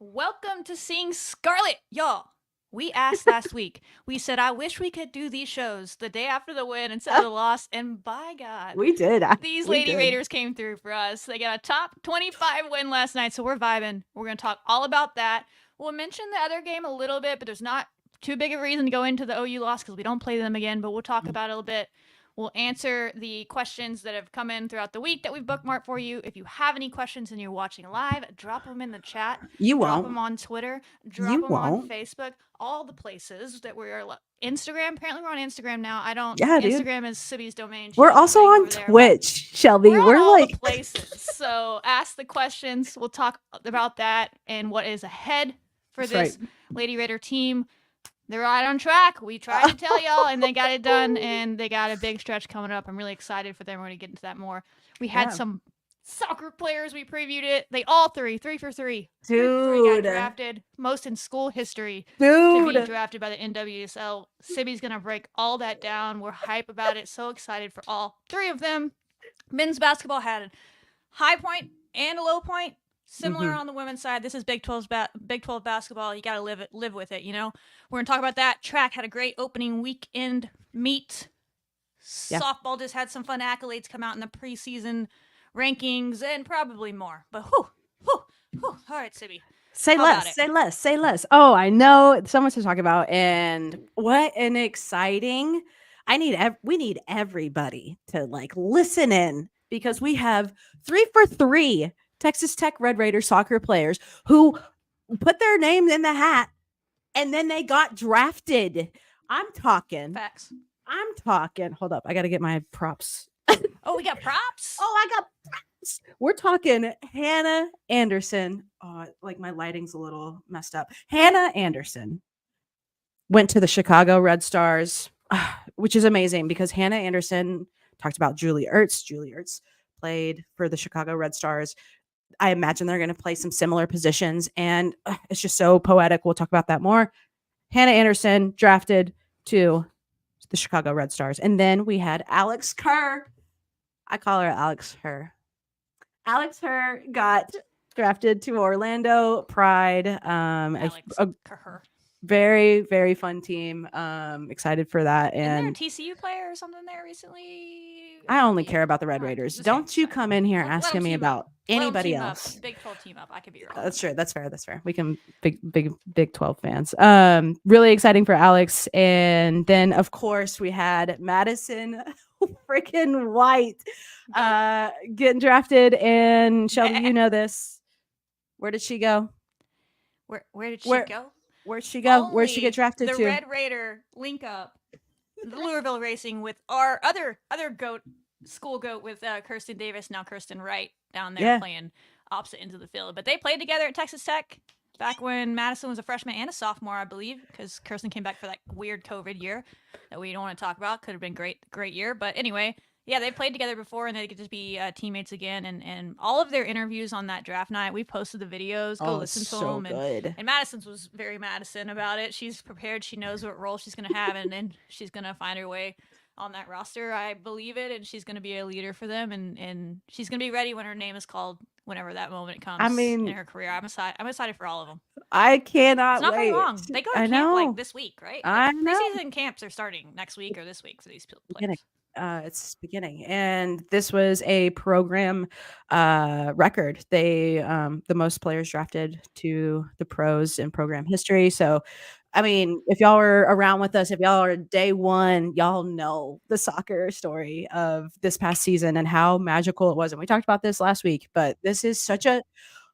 Welcome to Seeing Scarlet, y'all. We asked last week. We said, I wish we could do these shows the day after the win instead of the loss. And by God, We did. these We Lady did. Raiders came through for us. They got a top 25 win last night, so we're vibing. We're going to talk all about that. We'll mention the other game a little bit, but there's not too big of a reason to go into the OU loss because we don't play them again, but we'll talk about it a little bit. We'll answer the questions that have come in throughout the week that we've bookmarked for you. If you have any questions and you're watching live, drop them in the chat. You Drop won't. them on Twitter. Drop You them on won't. Facebook. All the places that we are. Instagram. Apparently, we're on Instagram now. I don't. Yeah, dude. Instagram is Sibby's domain. We're also on Twitch, Shelby. We're on all like the places. So ask the questions. We'll talk about that and what is ahead for this Lady Raider team. They're right on track. We tried to tell y'all, and they got it done, and they got a big stretch coming up. I'm really excited for them. We're going to get into that more. We had some soccer players. We previewed it. They all three for three. Dude. Got drafted. Most in school history to be drafted by the NWSL. Sibby's going to break all that down. We're hype about it. So excited for all three of them. Men's basketball had a high point and a low point. Similar on the women's side. This is Big 12 basketball. You got to live with it, you know? We're going to talk about that. Track had a great opening weekend meet. Yeah. Softball just had some fun accolades come out in the preseason rankings and probably more. But whew. All right, Sibby. Say less. Oh, I know so much to talk about. And what an exciting... we need everybody to listen in because we have 3 for 3 Texas Tech Red Raider soccer players who put their name in the hat and then they got drafted. I'm talking. Facts. Hold up. I got to get my props. Oh, we got props? I got props. We're talking Hannah Anderson. Oh, my lighting's a little messed up. Hannah Anderson went to the Chicago Red Stars, which is amazing because Hannah Anderson talked about Julie Ertz. Julie Ertz played for the Chicago Red Stars. I imagine they're going to play some similar positions, and it's just so poetic. We'll talk about that more. Hannah Anderson drafted to the Chicago Red Stars. And then we had Alex Kerr. I call her Alex Herr. Alex Herr got drafted to Orlando Pride. Very, very fun team. Excited for that. And there a TCU player or something there recently? I only care about the Red Raiders. Don't you come in here asking me about anybody else. Big 12 team up. I could be wrong. That's true. That's fair. We can big 12 fans. Really exciting for Alex. And then of course we had Madison freaking White getting drafted. And Shelby, you know this. Where did she go? Where did she go? Where'd she go? Where'd she get drafted to? The Red Raider link up the Louisville Racing with our other school goat with Kirsten Davis, now Kirsten Wright, down there playing opposite ends of the field. But they played together at Texas Tech back when Madison was a freshman and a sophomore, I believe, because Kirsten came back for that weird COVID year that we don't want to talk about. Could have been great year. But anyway, yeah, they played together before, and they could just be teammates again. And all of their interviews on that draft night, we posted the videos. Go listen to them. And Madison's was very Madison about it. She's prepared. She knows what role she's going to have, and then she's going to find her way on that roster. I believe it, and she's going to be a leader for them, and she's going to be ready when her name is called, whenever that moment comes in her career. I'm excited for all of them. I cannot wait. It's not very long. They go to camp this week, right? I know. Preseason camps are starting next week or this week for these players. It's beginning, and this was a program record. They the most players drafted to the pros in program history. So I mean, if y'all were around with us, if y'all are day one, y'all know the soccer story of this past season and how magical it was. And we talked about this last week, but this is such a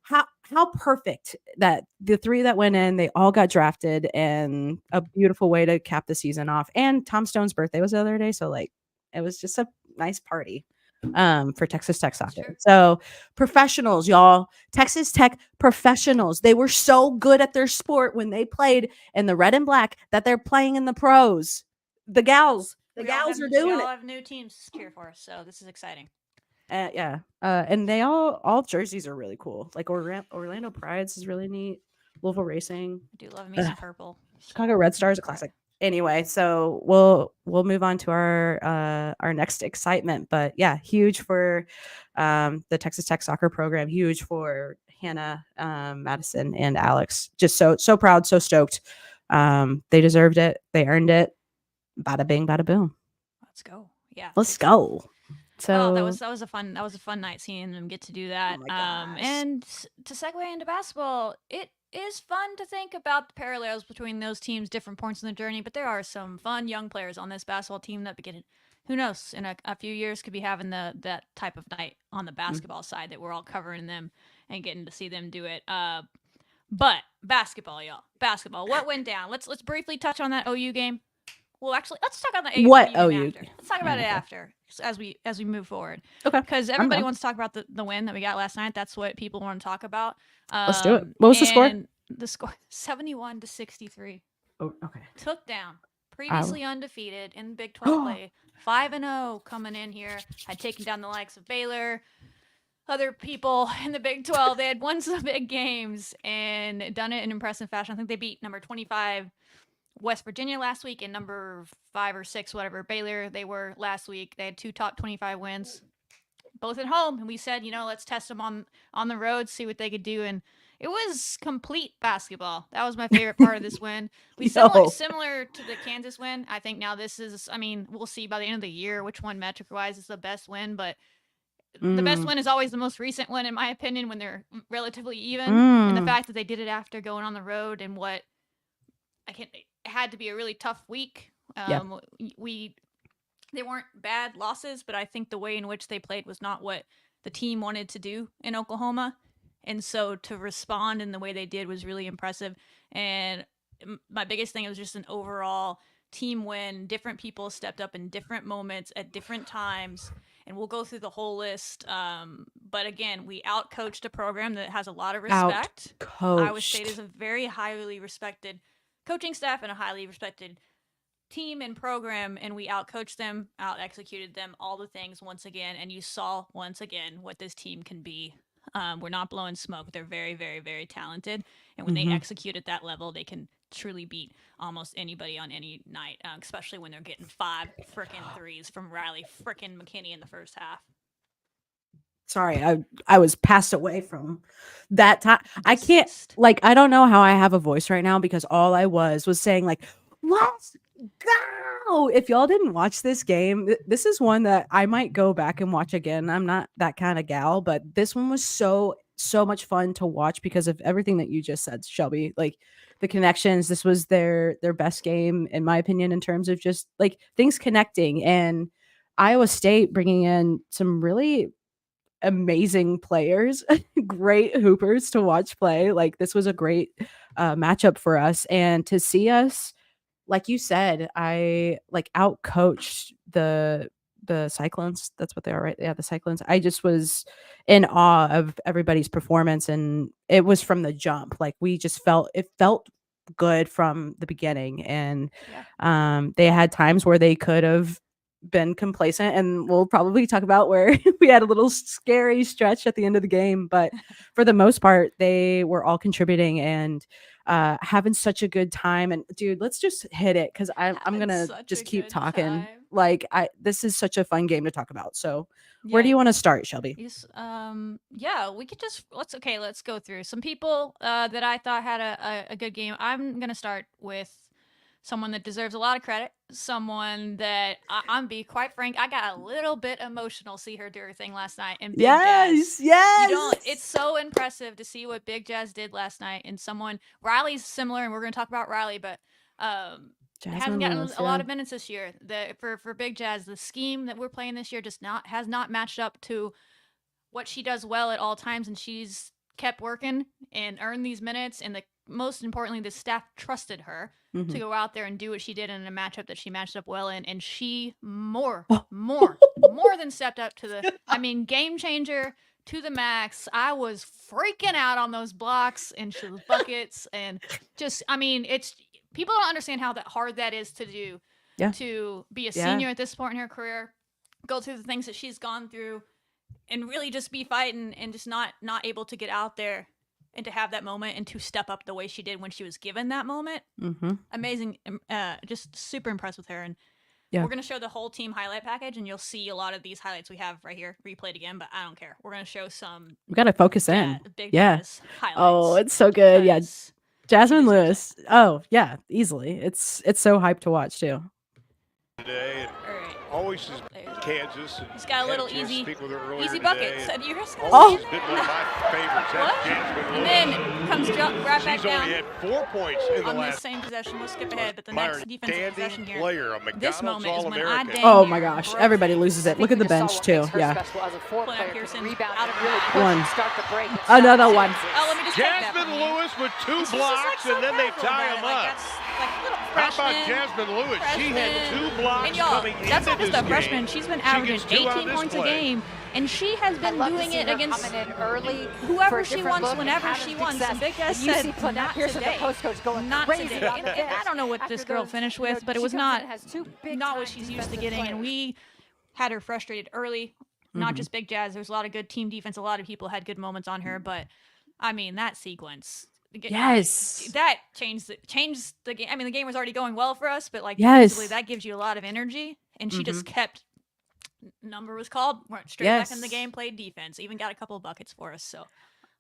how perfect that the 3 that went in, they all got drafted, and a beautiful way to cap the season off. And Tom Stone's birthday was the other day, so it was just a nice party for Texas Tech soccer. Sure. So professionals, y'all. Texas Tech professionals. They were so good at their sport when they played in the red and black that they're playing in the pros. The gals are doing it. We all have new teams to cheer for, so this is exciting. And they all jerseys are really cool. Like Orlando Pride's is really neat. Louisville Racing. I do love me some purple. Chicago Red Stars, a classic. Anyway, so we'll move on to our next excitement. But yeah, huge for the Texas Tech soccer program, huge for Hannah, Madison, and Alex. Just so proud, so stoked. They deserved it. They earned it. Bada bing, bada boom. Let's go. Yeah. Let's go. Oh, that So, was a fun night seeing them get to do oh that. my gosh. And to segue into basketball, it is fun to think about the parallels between those teams, different points in the journey. But there are some fun young players on this basketball team that begin. Who knows? In a few years, could be having that type of night on the Mm. basketball side that we're all covering them and getting to see them do it. But basketball, y'all, basketball. What went down? Let's briefly touch on that OU game. Well, actually, let's talk on the What? OU Oh, game you. after. Let's talk Yeah, about it okay. after as we move forward. Okay. Because I'm everybody down. wants to talk about the win that we got last night. That's what people want to talk about. Let's do it. What was the score? And the score 71-63. Oh, okay. Took down previously undefeated in Big 12 play. 5-0 coming in here. Had taken down the likes of Baylor, other people in the Big 12. They had won some big games and done it in impressive fashion. I think they beat number 25 West Virginia last week and number 5 or 6, whatever, Baylor they were last week. They had 2 top 25 wins, both at home. And we said, let's test them on the road, see what they could do. And it was complete basketball. That was my favorite part of this win. Similar to the Kansas win. I think now this is, we'll see by the end of the year which one metric-wise is the best win. But the best win is always the most recent one, in my opinion, when they're relatively even. And the fact that they did it after going on the road and what it had to be a really tough week. Yeah. They weren't bad losses, but I think the way in which they played was not what the team wanted to do in Oklahoma. And so to respond in the way they did was really impressive. And my biggest thing was just an overall team win. Different people stepped up in different moments at different times. And we'll go through the whole list. But again, we outcoached a program that has a lot of respect. Iowa State is a very highly respected coaching staff and a highly respected team and program, and we outcoached them, out executed them, all the things once again. And you saw once again what this team can be. We're not blowing smoke. They're very, very, very talented, and when they execute at that level, they can truly beat almost anybody on any night, especially when they're getting 5 frickin' threes from Riley frickin' McKinney in the first half. Sorry, I was passed away from that time. I can't, I don't know how I have a voice right now because all I was saying let's go. If y'all didn't watch this game, this is one that I might go back and watch again. I'm not that kind of gal, but this one was so much fun to watch because of everything that you just said, Shelby. Like the connections, this was their best game in my opinion in terms of just things connecting, and Iowa State bringing in some really amazing players, great hoopers to watch play. This was a great matchup for us, and to see us, like you said, I out coached the Cyclones. That's what they are, right? Yeah, the Cyclones. I just was in awe of everybody's performance, and it was from the jump. We just felt good from the beginning, and they had times where they could have been complacent, and we'll probably talk about where we had a little scary stretch at the end of the game, but for the most part they were all contributing and having such a good time. And dude, let's just hit it because I'm gonna just keep talking. This is such a fun game to talk about. So where do you want to start, Shelby? We could just let's go through some people that I thought had a good game. I'm gonna start with someone that deserves a lot of credit, someone that I'm be quite frank, I got a little bit emotional see her do her thing last night. And Big Jazz, it's so impressive to see what Big Jazz did last night. And Riley's similar, and we're going to talk about Riley, but hasn't gotten a lot of minutes this year. For Big Jazz, the scheme that we're playing this year has not matched up to what she does well at all times, and she's kept working and earned these minutes. And most importantly, the staff trusted her to go out there and do what she did in a matchup that she matched up well in, and she more than stepped up to the game changer to the max. I was freaking out on those blocks and buckets, and just it's people don't understand how hard that is to do. To be a senior at this point in her career, go through the things that she's gone through, and really just be fighting and just not able to get out there and to have that moment and to step up the way she did when she was given that moment. Amazing. Just super impressed with her. And Yeah. We're gonna show the whole team highlight package, and you'll see a lot of these highlights we have right here replayed again. But I don't care. We're gonna show some We gotta focus in. Big Yeah. Jazz Oh, highlights it's so good. Yeah. because she Jasmine deserves it. Lewis. Oh, yeah, easily. It's so hyped to watch too. Today, and All right. always is Kansas. He's got a little easy bucket. So you're just gonna always stand been there? one of my favorites. What? That's Jasmine And Lewis. then comes right back She's down only had 4 points in the on this last. same possession. We'll skip ahead, but the Myron, next defensive possession here. player, a This McDonald's moment is when I All-American. dang Oh near my gosh, broke everybody loses it. Look at the bench too. Yeah. Pearson out of One. Another one. Oh, let me just take that Jasmine from you. Lewis with 2 This is just, like, blocks, so and then they powerful tie about him it. Like, up. that's like little How about freshman. Jasmine Lewis? She had 2 blocks And y'all, coming that's into not just this a freshman. game. She's been She averaging gets 2 on 18 this points a play. game, and she has been doing it against whoever she wants, whenever she wants. And Big Jazz said, not today. Not today. And I don't know what this girl finished with, but it was not what she's used to getting, and we had her frustrated early. Not just Big Jazz. There's a lot of good team defense. A lot of people had good moments on her, but I mean that sequence. Yes. That changed the game. I mean, the game was already going well for us, but like Yes. defensively, that gives you a lot of energy. And she just kept. Number was called. Went straight back in the game. Played defense. Even got a couple of buckets for us. So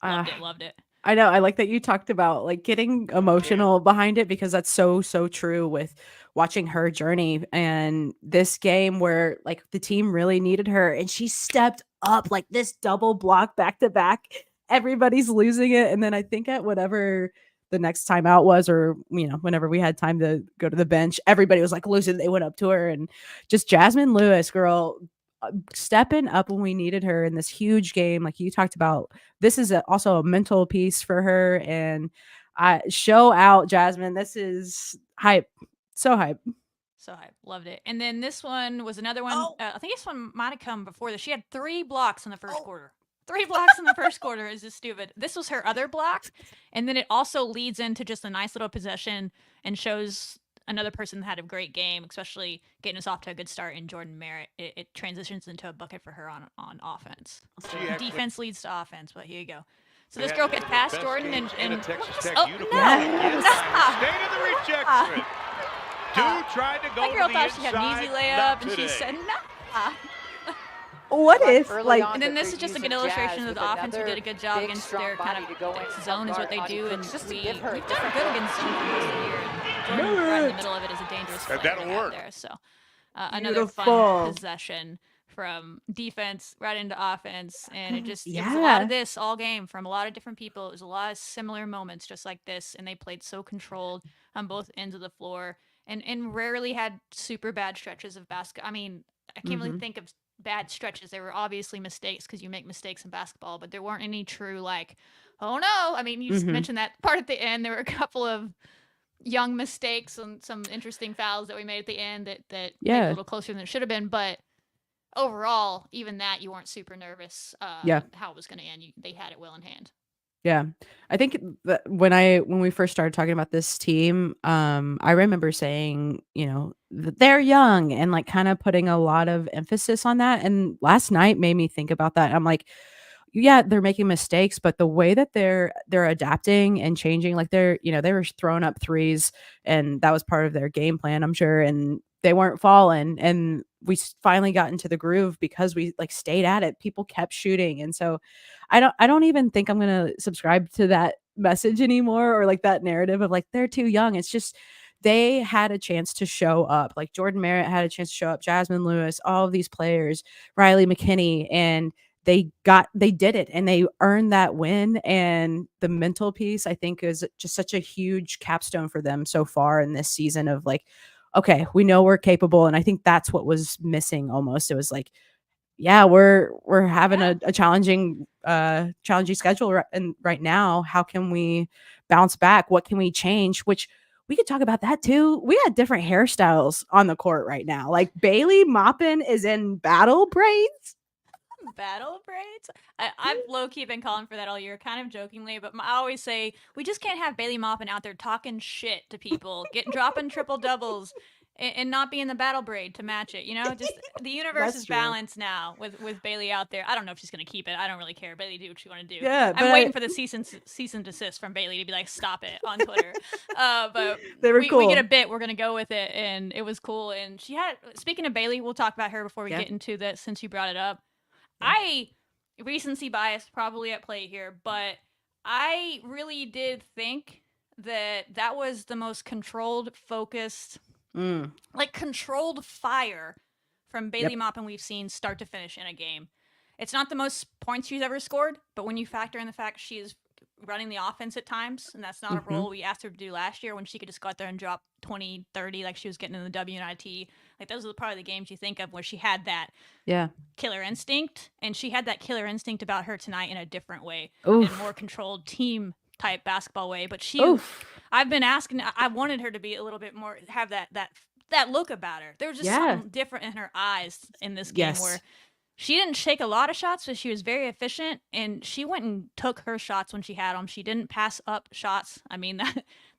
loved it. I know. I like that you talked about like getting emotional behind it because that's so true with watching her journey and this game where like the team really needed her and she stepped up like this double block back to back. Everybody's losing it. And then I think at whatever the next time out was, or whenever we had time to go to the bench, everybody was like losing. They went up to her and just Jasmine Lewis, girl, stepping up when we needed her in this huge game. Like you talked about, this is also a mental piece for her. And I show out Jasmine. This is hype. So hype. So hype. Loved it. And then this one was another one. I think this one might have come before this. She had 3 blocks in the first quarter. 3 blocks in the first quarter is just stupid. This was her other block. And then it also leads into just a nice little possession and shows another person that had a great game, especially getting us off to a good start in Jordan Merritt. It transitions into a bucket for her on offense. Defense leads to offense, but here you go. So this girl gets past Jordan and Texas Tech no. uniform. Stay to the rejection. Dude tried to go that girl to the thought she had an easy inside, layup, not and she today. said, nah. What if like And then this is just a good illustration of the offense. We did a good job against their kind of zone is what they do, and we've done good against zone for most of the year. And Jordan right in the middle of it is a dangerous play that'll we have work. there. So another Beautiful. fun possession from defense right into offense, and it was a lot of this all game from a lot of different people. It was a lot of similar moments just like this, and they played so controlled on both ends of the floor, and rarely had super bad stretches of basketball. I mean, I can't really think of bad stretches. There were obviously mistakes because you make mistakes in basketball, but there weren't any true like, oh no. I mean, you mentioned that part at the end. There were a couple of young mistakes and some interesting fouls that we made at the end that made it a little closer than it should have been. But overall, even that, you weren't super nervous how it was going to end. They had it well in hand. Yeah. I think that when we first started talking about this team, I remember saying, that they're young and like kind of putting a lot of emphasis on that. And last night made me think about that. I'm like, yeah, they're making mistakes, but the way that they're adapting and changing, like they were throwing up threes and that was part of their game plan, I'm sure. And they weren't falling. And we finally got into the groove because we like stayed at it. People kept shooting. And so I don't even think I'm going to subscribe to that message anymore or like that narrative of like, they're too young. It's just, they had a chance to show up. Like Jordan Merritt had a chance to show up, Jasmine Lewis, all of these players, Riley McKinney, and they did it and they earned that win. And the mental piece, I think, is just such a huge capstone for them so far in this season of like, okay, we know we're capable. And I think that's what was missing almost. It was like, yeah, we're having a challenging schedule right now. How can we bounce back? What can we change? Which we could talk about that too. We got different hairstyles on the court right now. Like Bailey Maupin is in battle braids. Battle braids? I've low-key been calling for that all year, kind of jokingly, but I always say we just can't have Bailey Maupin out there talking shit to people, dropping triple doubles, and not be in the battle braid to match it. Just the universe That's is true. balanced now with Bailey out there. I don't know if she's gonna keep it. I don't really care. Bailey, do what you want to do. Yeah, I'm but waiting for the cease and desist from Bailey to be like, stop it on Twitter. But They were we cool. get a bit. We're gonna go with it, and it was cool. And she had. Speaking of Bailey, we'll talk about her before we Yeah. get into this since you brought it up. Yeah. Recency bias probably at play here, but I really did think that was the most controlled, focused, like controlled fire from Bailey Maupin we've seen start to finish in a game. It's not the most points she's ever scored, but when you factor in the fact she is running the offense at times, and that's not a role we asked her to do last year when she could just go out there and drop 20, 30 like she was getting in the WNIT. Like those are probably the games you think of where she had that killer instinct, and she had that killer instinct about her tonight in a different way, in a more controlled team type basketball way. But I've been asking, I wanted her to be a little bit more, have that look about her. There was just something different in her eyes in this game where she didn't shake a lot of shots, but she was very efficient, and she went and took her shots when she had them. She didn't pass up shots. I mean,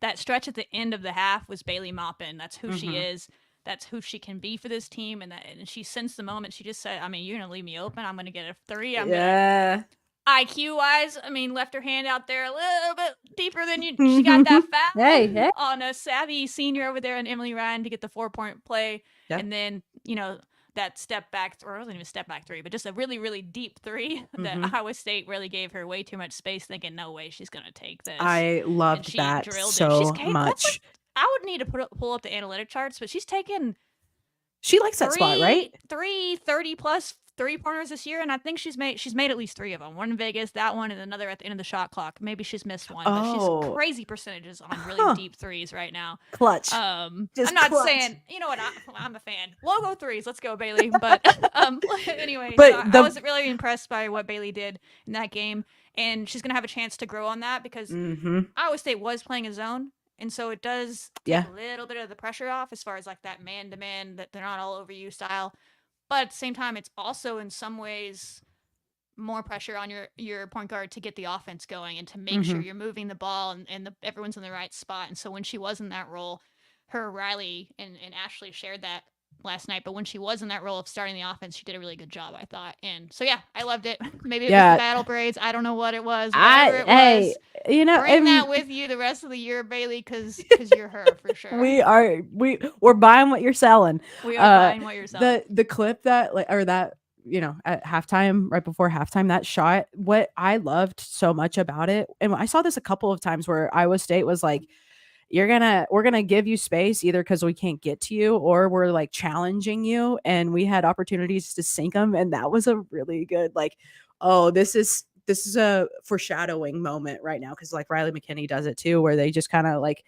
that stretch at the end of the half was Bailey Maupin. That's who she is. That's who she can be for this team, and she sensed the moment. She just said, I mean, you're going to leave me open. I'm going to get a three. I'm going to... IQ-wise, I mean, left her hand out there a little bit deeper than you. She got that foul on a savvy senior over there and Emily Ryan to get the 4-point play. And then, that step back, or it wasn't even a step back three, but just a really, really deep three that Iowa State really gave her way too much space, thinking, no way she's going to take this. I loved that so much. I would need to pull up the analytic charts, but she's taken... She likes that spot, right? 30+ 3-pointers this year, and I think she's made at least 3 of them. One in Vegas, that one, and another at the end of the shot clock. Maybe she's missed one, but she's crazy percenentages on really deep threes right now. Clutch. I'm not saying, you know what, I'm a fan. Logo threes, let's go, Bailey. But anyway, I was really impressed by what Bailey did in that game, and she's gonna have a chance to grow on that because Iowa State was playing a zone. And so it does take a little bit of the pressure off as far as like that man-to-man, that they're not all over you style. But at the same time, it's also in some ways more pressure on your point guard to get the offense going and to make sure you're moving the ball and everyone's in the right spot. And so when she was in that role, her, Riley, and Ashley shared that last night. But when she was in that role of starting the offense, she did a really good job, I thought. And so, I loved it. Maybe it was the battle braids. I don't know what it was. Whatever it was. Bring that with you the rest of the year, Bailey, because you're her for sure. We're buying what you're selling. We are buying what you're selling. The clip that at halftime, right before halftime, that shot, what I loved so much about it, and I saw this a couple of times where Iowa State was like, we're gonna give you space either because we can't get to you or we're like challenging you, and we had opportunities to sink them, and that was a really good this is a foreshadowing moment right now because like Riley McKinney does it too, where they just kind of like,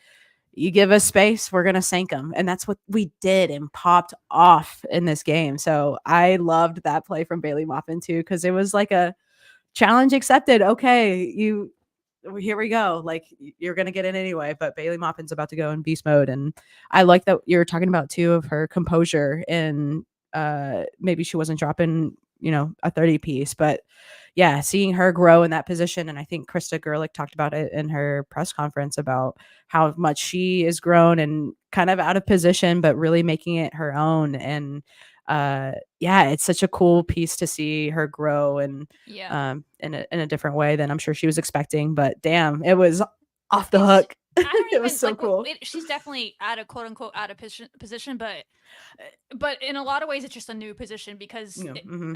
you give us space, we're gonna sink them, and that's what we did and popped off in this game. So I loved that play from Bailey Maupin too because it was like a challenge accepted. Okay, here we go. Like, you're going to get it anyway, but Bailey Maupin's about to go in beast mode. And I like that you're talking about too of her composure, and maybe she wasn't dropping, a 30 piece, but seeing her grow in that position. And I think Krista Gerlich talked about it in her press conference about how much she is grown and kind of out of position, but really making it her own. And it's such a cool piece to see her grow and in a different way than I'm sure she was expecting. But damn, it was off the hook. It was so cool. She's definitely out of quote unquote out of position, but in a lot of ways it's just a new position because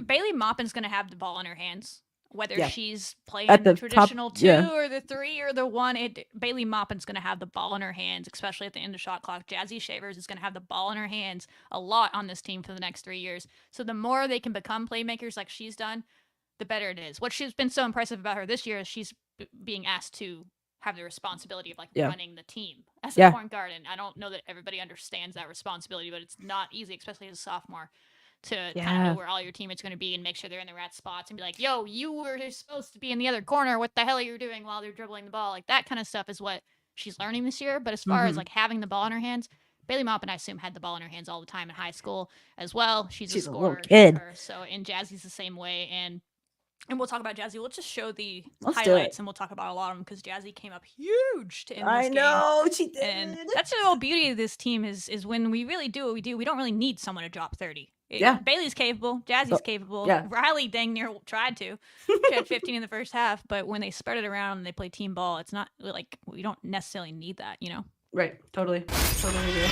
Bailey Maupin's going to have the ball in her hands. Whether she's playing the traditional top, 2 or the 3 or the 1, Bailey Maupin's going to have the ball in her hands, especially at the end of shot clock. Jazzy Shavers is going to have the ball in her hands a lot on this team for the next 3 years. So the more they can become playmakers like she's done, the better it is. What she's been so impressive about her this year is she's being asked to have the responsibility of running the team as a point guard. And I don't know that everybody understands that responsibility, but it's not easy, especially as a sophomore, to kind of know where all your teammates are going to be and make sure they're in the right spots and be like, yo, you were supposed to be in the other corner. What the hell are you doing while they're dribbling the ball? Like, that kind of stuff is what she's learning this year. But as far as like having the ball in her hands, Bailey Maupin, I assume, had the ball in her hands all the time in high school as well. She's a scorer. Little kid. And Jazzy's the same way. And And we'll talk about Jazzy. We'll just show the Let's do highlights, it. and we'll talk about a lot of them because Jazzy came up huge to end this I game. know she did. And that's the whole beauty of this team is when we really do what we do. We don't really need someone to drop 30. Yeah. Bailey's capable. Jazzy's capable. yeah. Riley dang near tried to. She had 15 in the first half, but when they spread it around and they play team ball, it's not like we don't necessarily need that, you know? Right. Totally agree.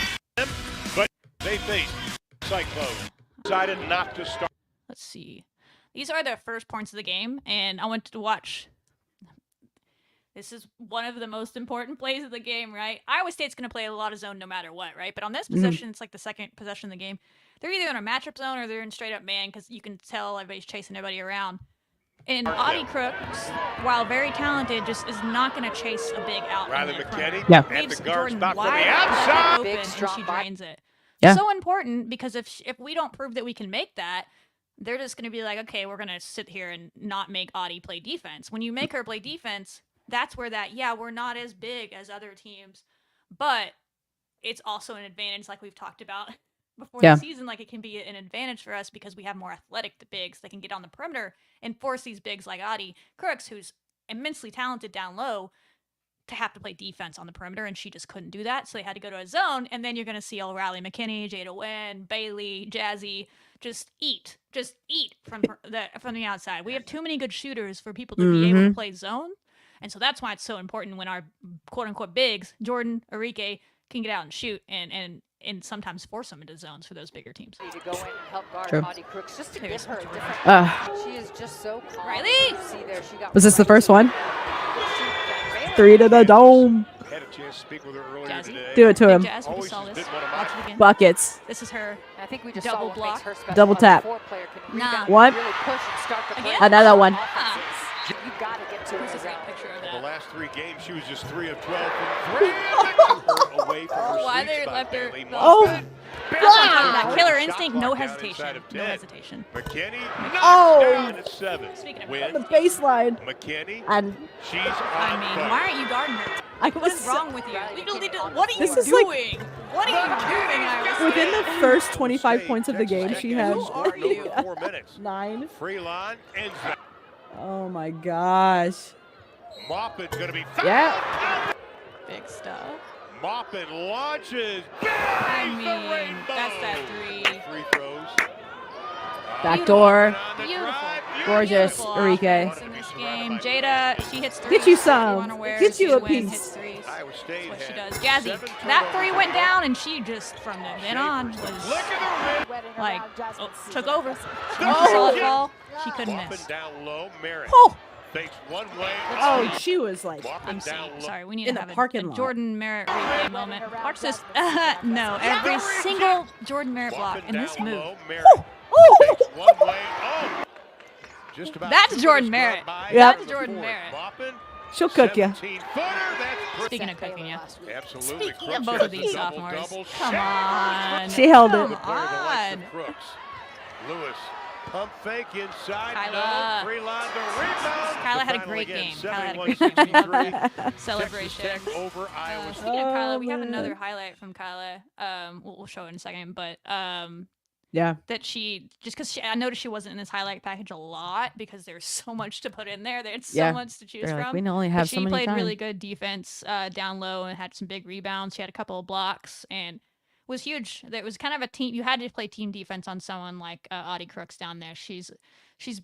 But they face Cyclone. Decided not to start. Let's see. These are the first points of the game, and I wanted to watch. This is one of the most important plays of the game, right? Iowa State's going to play a lot of zone no matter what, right? But on this possession, it's like the second possession of the game. They're either in a matchup zone or they're in straight up man because you can tell everybody's chasing everybody around. And Audie Crooks, while very talented, just is not going to chase a big out. Riley McKinney Leaves at the guard Jordan spot from wide the outside. open, and she drains it. Yeah. So important because if we don't prove that we can make that, they're just going to be like, okay, we're going to sit here and not make Audie play defense. When you make her play defense, that's where we're not as big as other teams, but it's also an advantage like we've talked about before the season. Like it can be an advantage for us because we have more athletic bigs that can get on the perimeter and force these bigs like Audie Crooks, who's immensely talented down low, to have to play defense on the perimeter, and she just couldn't do that, so they had to go to a zone, and then you're going to see all Riley McKinney, Jada Wynn, Bailey, Jazzy just eat from the outside. We have too many good shooters for people to be able to play zone, and so that's why it's so important when our quote-unquote bigs, Jordan, Arike, can get out and shoot and sometimes force them into zones for those bigger teams. To go in and help guard True. Audie Crooks just to give her a different. She is just so calm. Riley! See there, she got Was this the first one? She 3 to the dome. Had a chance to speak with her earlier Jazzy? today. Do it to him. Jazz, we Always just saw has this. been one of my Watch it again. Buckets. This is her. I think we just Double saw what block. makes her special. Double A tap. four-player can Nah. rebound, One. really push and start the Again? play. Another one. Offenses. You got to get to Here's the a great zone. picture of The that. last 3 games, she was just 3 of 12 from 3. Her away from her Why sweet they spot, left her- Bailey. Oh, Muffin. That's what I'm talking about. Shot Killer clock instinct, no down hesitation. inside of No 10. hesitation. McKinney Oh. knocks down at 7. Speaking of Win. The baseline. McKinney, And she's I on mean, fire. why aren't you guarding her? I What was is wrong with you? Riley, What are you This is like- doing? What are you doing, Iowa within State? the first 25 State, points of the Texas game, Tech she has had Who are you? 4 minutes. 9. Free line ends up. Oh my gosh. Moppin's going to be fouled. Yeah. Big stuff. Moppin launches. I Bangs the mean, rainbow. that's that 3. Free throws. Back door. On the Beautiful. drive. Gorgeous. Beautiful Arike. offense in this game. Jada, she hits 3s. Get you some. Get you a Jada Wynn piece. hits 3s. Iowa State That's what she had does. Jazzy, 7 that 3 turnovers. went down, and she just, from then on, Look was at the rim. like, took over. Oh. Once she saw it fall, she couldn't Moppin miss. down low. Merritt Oh, fakes one way. oh, she was like, Moppin I'm down low. sorry. We need In to the have a parking lot. Jordan Merritt replay moment. Watch this. No, every single Jordan Merritt block Moppin in this down move. low. Merritt fakes one way. Oh. Just about That's 2 Jordan minutes Merritt. gone by Yep. in the That's Jordan fourth. Merritt. Moppin, she'll cook you. 17-footer. That's Speaking of cooking you. absolutely. Speaking Crooks of both has of a these double-double. sophomores, come Shaq. on. She held it. Come Player the likes on. of Crooks. Lewis, pump fake inside. Kyla. No. Free line to rebound. Kyla The had a final great again, game. Kyla had a great 71-63. game. Celebration. Texas Tech over Iowa State. Speaking of Kyla, we have man. another highlight from Kyla. We'll show it in a second, but yeah. that she just because I noticed she wasn't in this highlight package a lot because there's so much to put in there. There's so Yeah. much to choose They're like, from. we only But have she so many played time. really good defense down low and had some big rebounds. She had a couple of blocks and was huge. There was kind of a team. You had to play team defense on someone like Audie Crooks down there. She's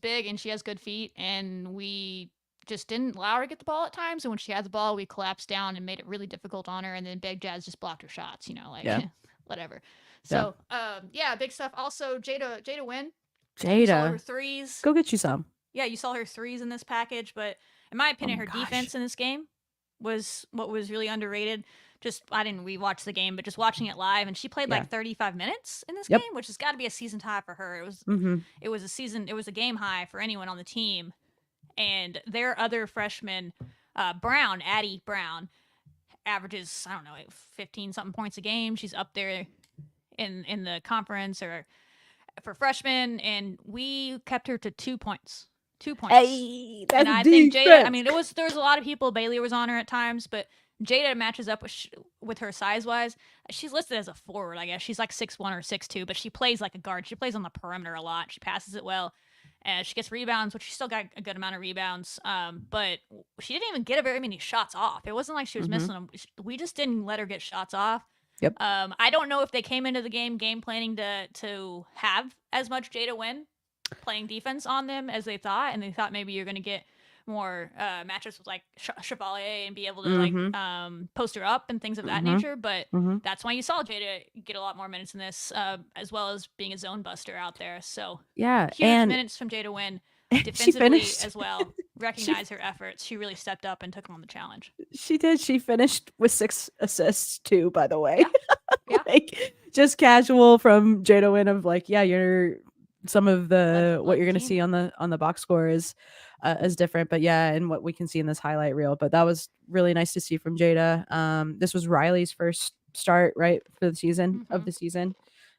big and she has good feet, and we just didn't allow her to get the ball at times. And when she had the ball, we collapsed down and made it really difficult on her. And then Big Jazz just blocked her shots. You know, like Yeah. whatever. So yeah, big stuff. Also, Jada Wynn. You saw her Jada, 3s. go get you some. Yeah, you saw her 3s in this package, but in my opinion, Oh her my gosh. defense in this game was what was really underrated. Just I didn't rewatch the game, but just watching it live, and she played Yeah. like 35 minutes in this Yep. game, which has got to be a season high for her. Mm-hmm. It was a game high for anyone on the team, and their other freshman, Addie Brown, averages 15 something points a game. She's up there in the conference or for freshmen, and we kept her to 2 points. 2 points. Hey, that's And I think Jada. defense. I mean, there was a lot of people. Bailey was on her at times, but Jada matches up with her size wise. She's listed as a forward, I guess. She's like 6'1" or 6'2", but she plays like a guard. She plays on the perimeter a lot. She passes it well, And she gets rebounds, which she still got a good amount of rebounds. But she didn't even get very many shots off. It wasn't like she was missing them. We just didn't let her get shots off. Yep. I don't know if they came into the game planning to have as much Jada Wynn playing defense on them as they thought, and they thought maybe you're going to get more matchups with like Chevalier and be able to like post her up and things of that nature. But that's why you saw Jada get a lot more minutes in this, as well as being a zone buster out there. So Yeah, huge and minutes from Jada Wynn she defensively finished. as well. Recognize her efforts. She really stepped up and took on the challenge. She did. She finished with 6 assists too, by the way. Yeah. Like just casual from Jada Wynn of like, yeah, you're some of the Led what you're the gonna team. see on the box score is different, but yeah, and what we can see in this highlight reel. But that was really nice to see from Jada. This was Riley's first start, right, for the season of the season.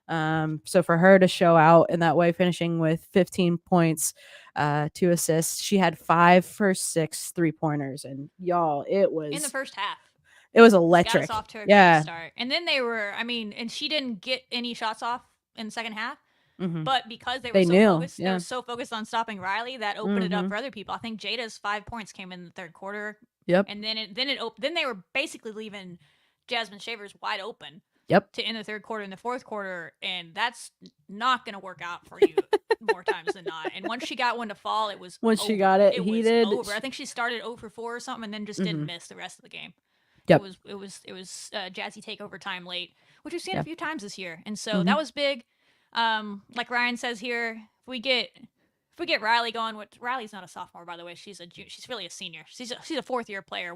So for her to show out in that way, finishing with 15 points, 2 assists, she had 5 first 6 3-pointers, and y'all, it was in the first half. It was Got electric. us off to a Yeah. great start. And then they were, I mean, and she didn't get any shots off in the second half. But because they were focused, they were so focused on stopping Riley, that opened it up for other people. I think Jada's 5 points came in the third quarter. Yep. And then they were basically leaving Jasmine Shavers wide open. Yep. To end the third quarter and the fourth quarter, and that's not going to work out for you more times than not. And once she got one to fall, it was once over. She got it heated. Was over. I think she started 0 for 4 or something, and then just didn't miss the rest of the game. Yep. It was Jazzy takeover time late, which we've seen a few times this year, and so that was big. Like Ryan says here, if we get Riley going, which Riley's not a sophomore, by the way, she's really a senior. She's a 4th-year player.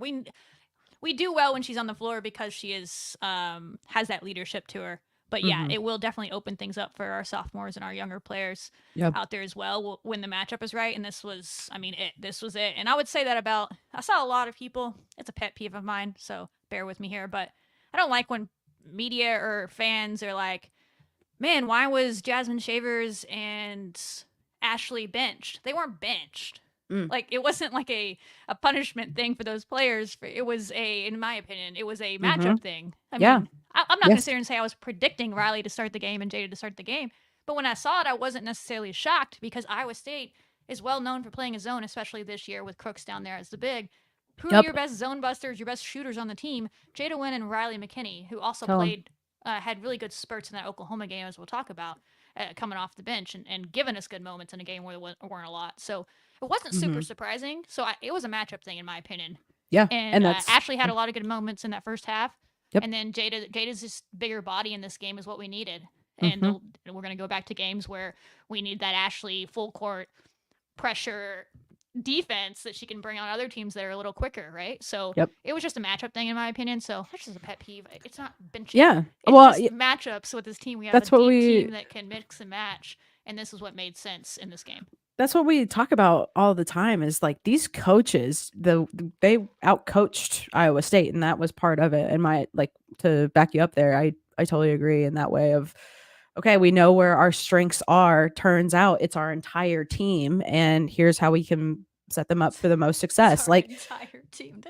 We do well when she's on the floor because she is has that leadership to her. But yeah, it will definitely open things up for our sophomores and our younger players out there as well when the matchup is right. And this was it. And I would say that I saw a lot of people. It's a pet peeve of mine, so bear with me here. But I don't like when media or fans are like, man, why was Jasmine Shavers and Ashley benched? They weren't benched. Like, it wasn't like a punishment thing for those players. It was in my opinion, it was a matchup thing. I mean, I'm not going to sit here and say I was predicting Riley to start the game and Jada to start the game. But when I saw it, I wasn't necessarily shocked because Iowa State is well known for playing a zone, especially this year with Crooks down there as the big. Who are your best zone busters, your best shooters on the team? Jada Wynn and Riley McKinney, who also had really good spurts in that Oklahoma game, as we'll talk about, coming off the bench and giving us good moments in a game where there weren't a lot. So it wasn't super surprising. So it was a matchup thing, in my opinion. Yeah. And Ashley had a lot of good moments in that first half. Yep. And then Jada's just bigger body in this game is what we needed. And we're going to go back to games where we need that Ashley full court pressure defense that she can bring on other teams that are a little quicker, right? So it was just a matchup thing, in my opinion. So that's just a pet peeve. It's not benching. Yeah. It's just matchups with this team. We have that's a deep team that can mix and match, and this is what made sense in this game. That's what we talk about all the time is like these coaches, they outcoached Iowa State, and that was part of it. And to back you up there, I totally agree in that way of, okay, we know where our strengths are. Turns out it's our entire team, and here's how we can set them up for the most success. Like entire team.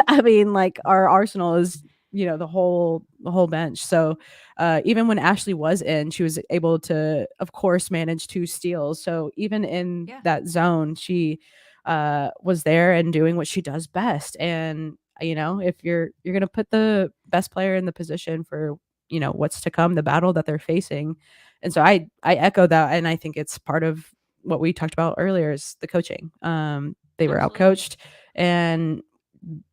I mean, like our arsenal is, the whole bench. So even when Ashley was in, she was able to, of course, manage 2 steals. So even in that zone, she was there and doing what she does best. And if you're gonna put the best player in the position for what's to come, the battle that they're facing. And so I echo that, and I think it's part of what we talked about earlier is the coaching. They were outcoached, and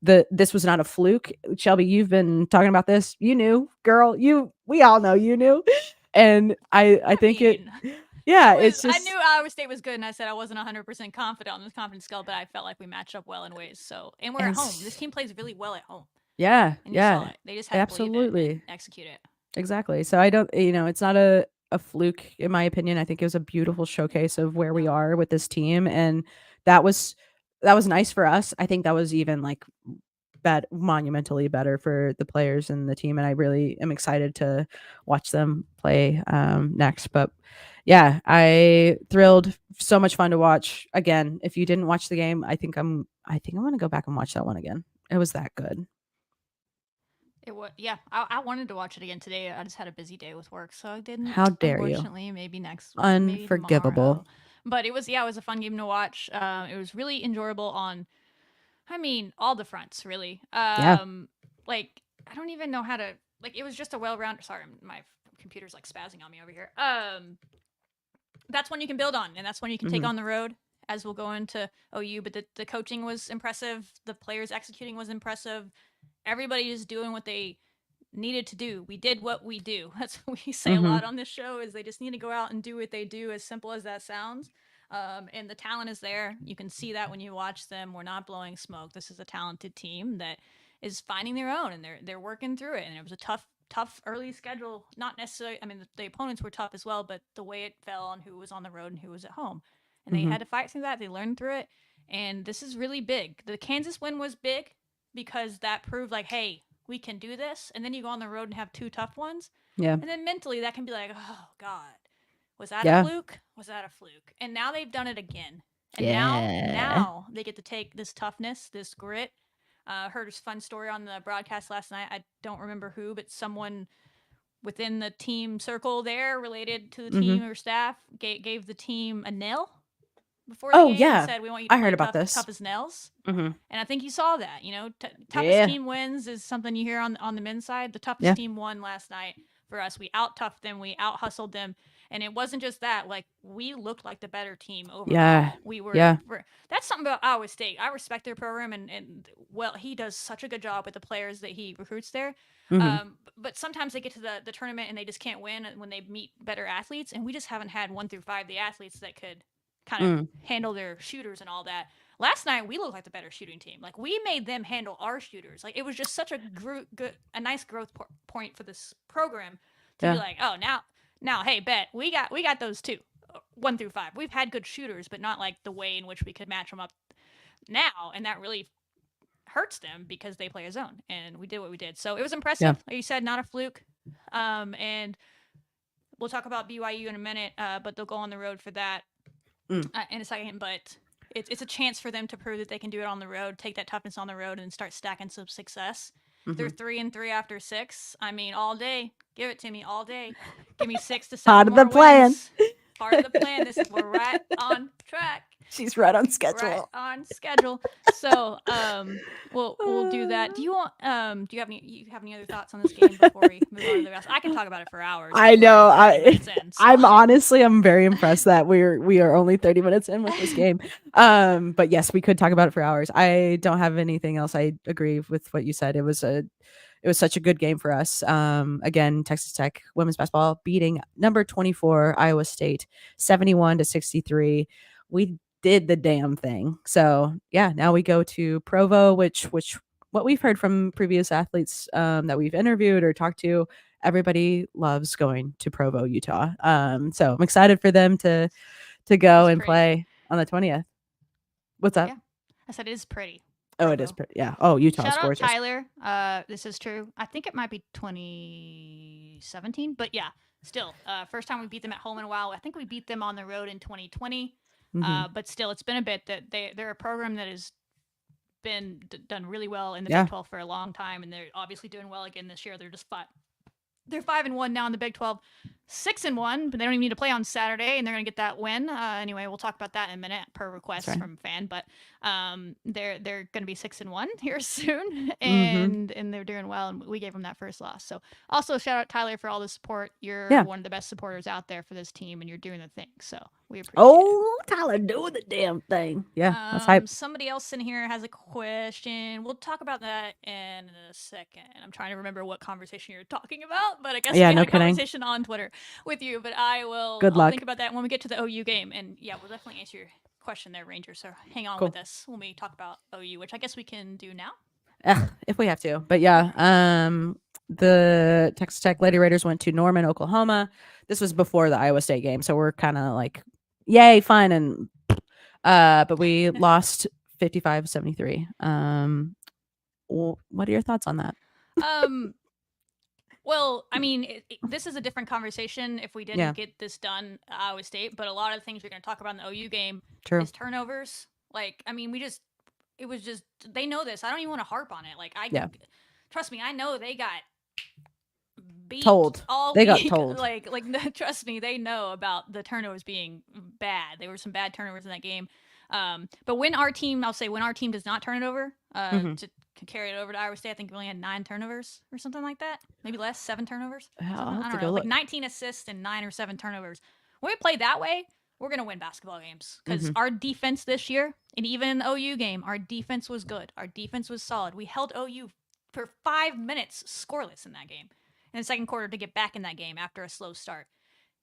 this was not a fluke. Shelby, you've been talking about this. You knew, girl. We all know you knew. And I think it's just, I knew Iowa State was good, and I said I wasn't 100% confident on this confidence scale, but I felt like we matched up well in ways. So, and we're at home. This team plays really well at home. Yeah, and saw it. They just had to believe it and execute it. Exactly. So I don't, it's not a fluke in my opinion. I think it was a beautiful showcase of where we are with this team, and that was nice for us. I think that was even like monumentally better for the players and the team, and I really am excited to watch them play next. But yeah, I thrilled. So much fun to watch. Again, if you didn't watch the game, I think I'm going to go back and watch that one again. It was that good. It was, yeah. I wanted to watch it again today. I just had a busy day with work, so I didn't. How dare you? Unfortunately, maybe next. Unforgivable. Maybe tomorrow. But it was a fun game to watch. It was really enjoyable on, all the fronts really. Like I don't even know how to like. It was just a well-rounded. Sorry, my computer's like spazzing on me over here. That's one you can build on, and that's one you can take on the road. As we'll go into OU, but the coaching was impressive. The players executing was impressive. Everybody is doing what they needed to do. We did what we do. That's what we say a lot on this show is they just need to go out and do what they do, as simple as that sounds. And the talent is there. You can see that when you watch them. We're not blowing smoke. This is a talented team that is finding their own, and they're working through it. And it was a tough early schedule. Not necessarily, the opponents were tough as well, but the way it fell on who was on the road and who was at home. And they had to fight through that. They learned through it. And this is really big. The Kansas win was big because that proved like, hey, we can do this. And then you go on the road and have 2 tough ones. Yeah. And then mentally that can be like, oh God, was that a fluke? Was that a fluke? And now they've done it again. And now they get to take this toughness, this grit. Heard a fun story on the broadcast last night. I don't remember who, but someone within the team circle there related to the team or staff gave the team a nail before the game and said, we want you to play tough as nails. And I think you saw that, toughest team wins is something you hear on the men's side. The toughest team won last night for us. We out-toughed them. We out-hustled them. And it wasn't just that. Like, we looked like the better team overall. Yeah. We were. That's something about Iowa State. I respect their program, and he does such a good job with the players that he recruits there. But sometimes they get to the tournament and they just can't win when they meet better athletes. And we just haven't had 1 through 5 the athletes that could kind of handle their shooters and all that. Last night we looked like the better shooting team. Like, we made them handle our shooters. Like, it was just such a nice growth point for this program to be like, oh, now, hey, bet we got those too, 1 through 5. We've had good shooters, but not like the way in which we could match them up now, and that really hurts them because they play a zone, and we did what we did. So it was impressive, like you said, not a fluke. And we'll talk about BYU in a minute, but they'll go on the road for that in a second. But it's a chance for them to prove that they can do it on the road, take that toughness on the road, and start stacking some success. They're 3-3 after 6. All day. Give it to me all day. Give me 6 to 7 Part of more the plan. wins. Part of the plan. We're right on track. She's right on schedule. Right on schedule. So we'll do that. Do you want do you have any other thoughts on this game before we move on to the rest? I can talk about it for hours. I know. I'm very impressed that we are only 30 minutes in with this game. But yes, we could talk about it for hours. I don't have anything else. I agree with what you said. It was such a good game for us. Again, Texas Tech women's basketball beating number 24 Iowa State 71-63. We did the damn thing. So yeah, now we go to Provo, which what we've heard from previous athletes that we've interviewed or talked to, everybody loves going to Provo, Utah. So I'm excited for them to go and play on the 20th. What's up? Yeah, I said it is pretty. Oh, it is pretty. Yeah. Oh, Utah's Shout gorgeous. out Tyler. This is true. I think it might be 2017, but yeah, still, first time we beat them at home in a while. I think we beat them on the road in 2020. But still, it's been a bit that they're a program that has been done really well in the Big 12 for a long time, and they're obviously doing well again this year. They're just They're 5-1 now in the Big 12, 6-1, but they don't even need to play on Saturday, and they're going to get that win. Anyway, we'll talk about that in a minute per request from a fan. But they're going to be 6-1 here soon, and they're doing well. And we gave them that first loss. So also shout out Tyler for all the support. You're one of the best supporters out there for this team, and you're doing the thing. So we appreciate it. Tyler doing the damn thing. Yeah, that's hype. Somebody else in here has a question. We'll talk about that in a second. I'm trying to remember what conversation you're talking about, but I guess we had a conversation on Twitter with you. But I'll think about that when we get to the OU game. And yeah, we'll definitely answer your question there, Ranger. So hang on with us when we talk about OU, which I guess we can do now. If we have to. But yeah, the Texas Tech Lady Raiders went to Norman, Oklahoma. This was before the Iowa State game, so we're kind of like, yay, fine. And but we lost 55-73. What are your thoughts on that? Well, I mean, this is a different conversation if we didn't get this done at Iowa State, but a lot of the things we're going to talk about in the OU game is turnovers. Like, I mean, it was just, they know this. I don't even want to harp on it. Like, trust me, I know they got beat told. all They got week. told. Like trust me, they know about the turnovers being bad. There were some bad turnovers in that game. But when our team does not turn it over, to carry it over to Iowa State, I think we only had 9 turnovers or something like that. Maybe less, 7 turnovers. I'll have I to don't go know, like look. 19 assists and 9 or 7 turnovers. When we play that way, we're gonna win basketball games because our defense this year, and even in the OU game, our defense was good. Our defense was solid. We held OU for 5 minutes scoreless in that game, in the second quarter to get back in that game after a slow start.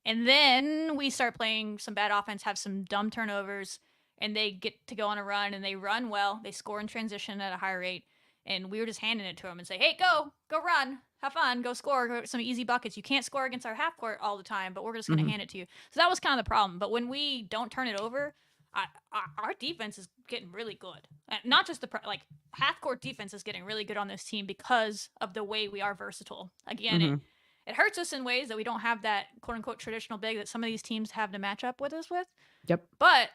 And then we start playing some bad offense, have some dumb turnovers, and they get to go on a run, and they run well. They score in transition at a high rate, and we were just handing it to them and say, hey, go run, have fun, go score, go some easy buckets. You can't score against our half court all the time, but we're just going to hand it to you. So that was kind of the problem. But when we don't turn it over, our defense is getting really good. Not just half court defense is getting really good on this team because of the way we are versatile. Again, it hurts us in ways that we don't have that quote unquote traditional big that some of these teams have to match up with us with. Yep. But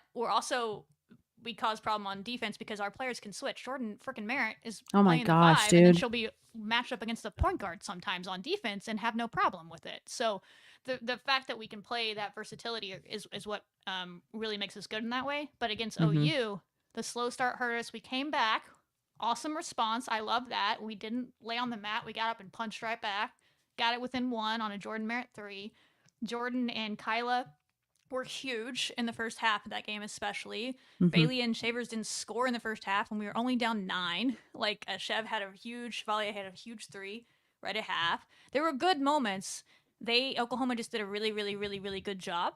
we cause problem on defense because our players can switch. Jordan freaking Merritt is playing the 5, and then she'll be matched up against the point guard sometimes on defense and have no problem with it. So the fact that we can play that versatility is what really makes us good in that way. But against OU, the slow start hurt us. We came back. Awesome response. I love that. We didn't lay on the mat. We got up and punched right back. Got it within 1 on a Jordan Merritt 3. Jordan and Kyla were huge in the first half of that game, especially. Bailey and Shavers didn't score in the first half when we were only down 9. Like, Chev had a huge volley, had a huge 3 right at half. There were good moments. Oklahoma just did a really, really, really, really good job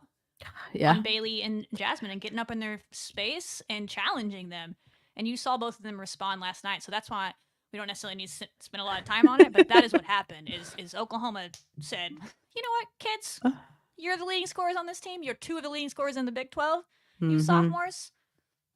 on Bailey and Jasmine and getting up in their space and challenging them. And you saw both of them respond last night, so that's why we don't necessarily need to spend a lot of time on it, but that is what happened, is Oklahoma said, you know what, kids? You're the leading scorers on this team. You're 2 of the leading scorers in the Big 12. You sophomores,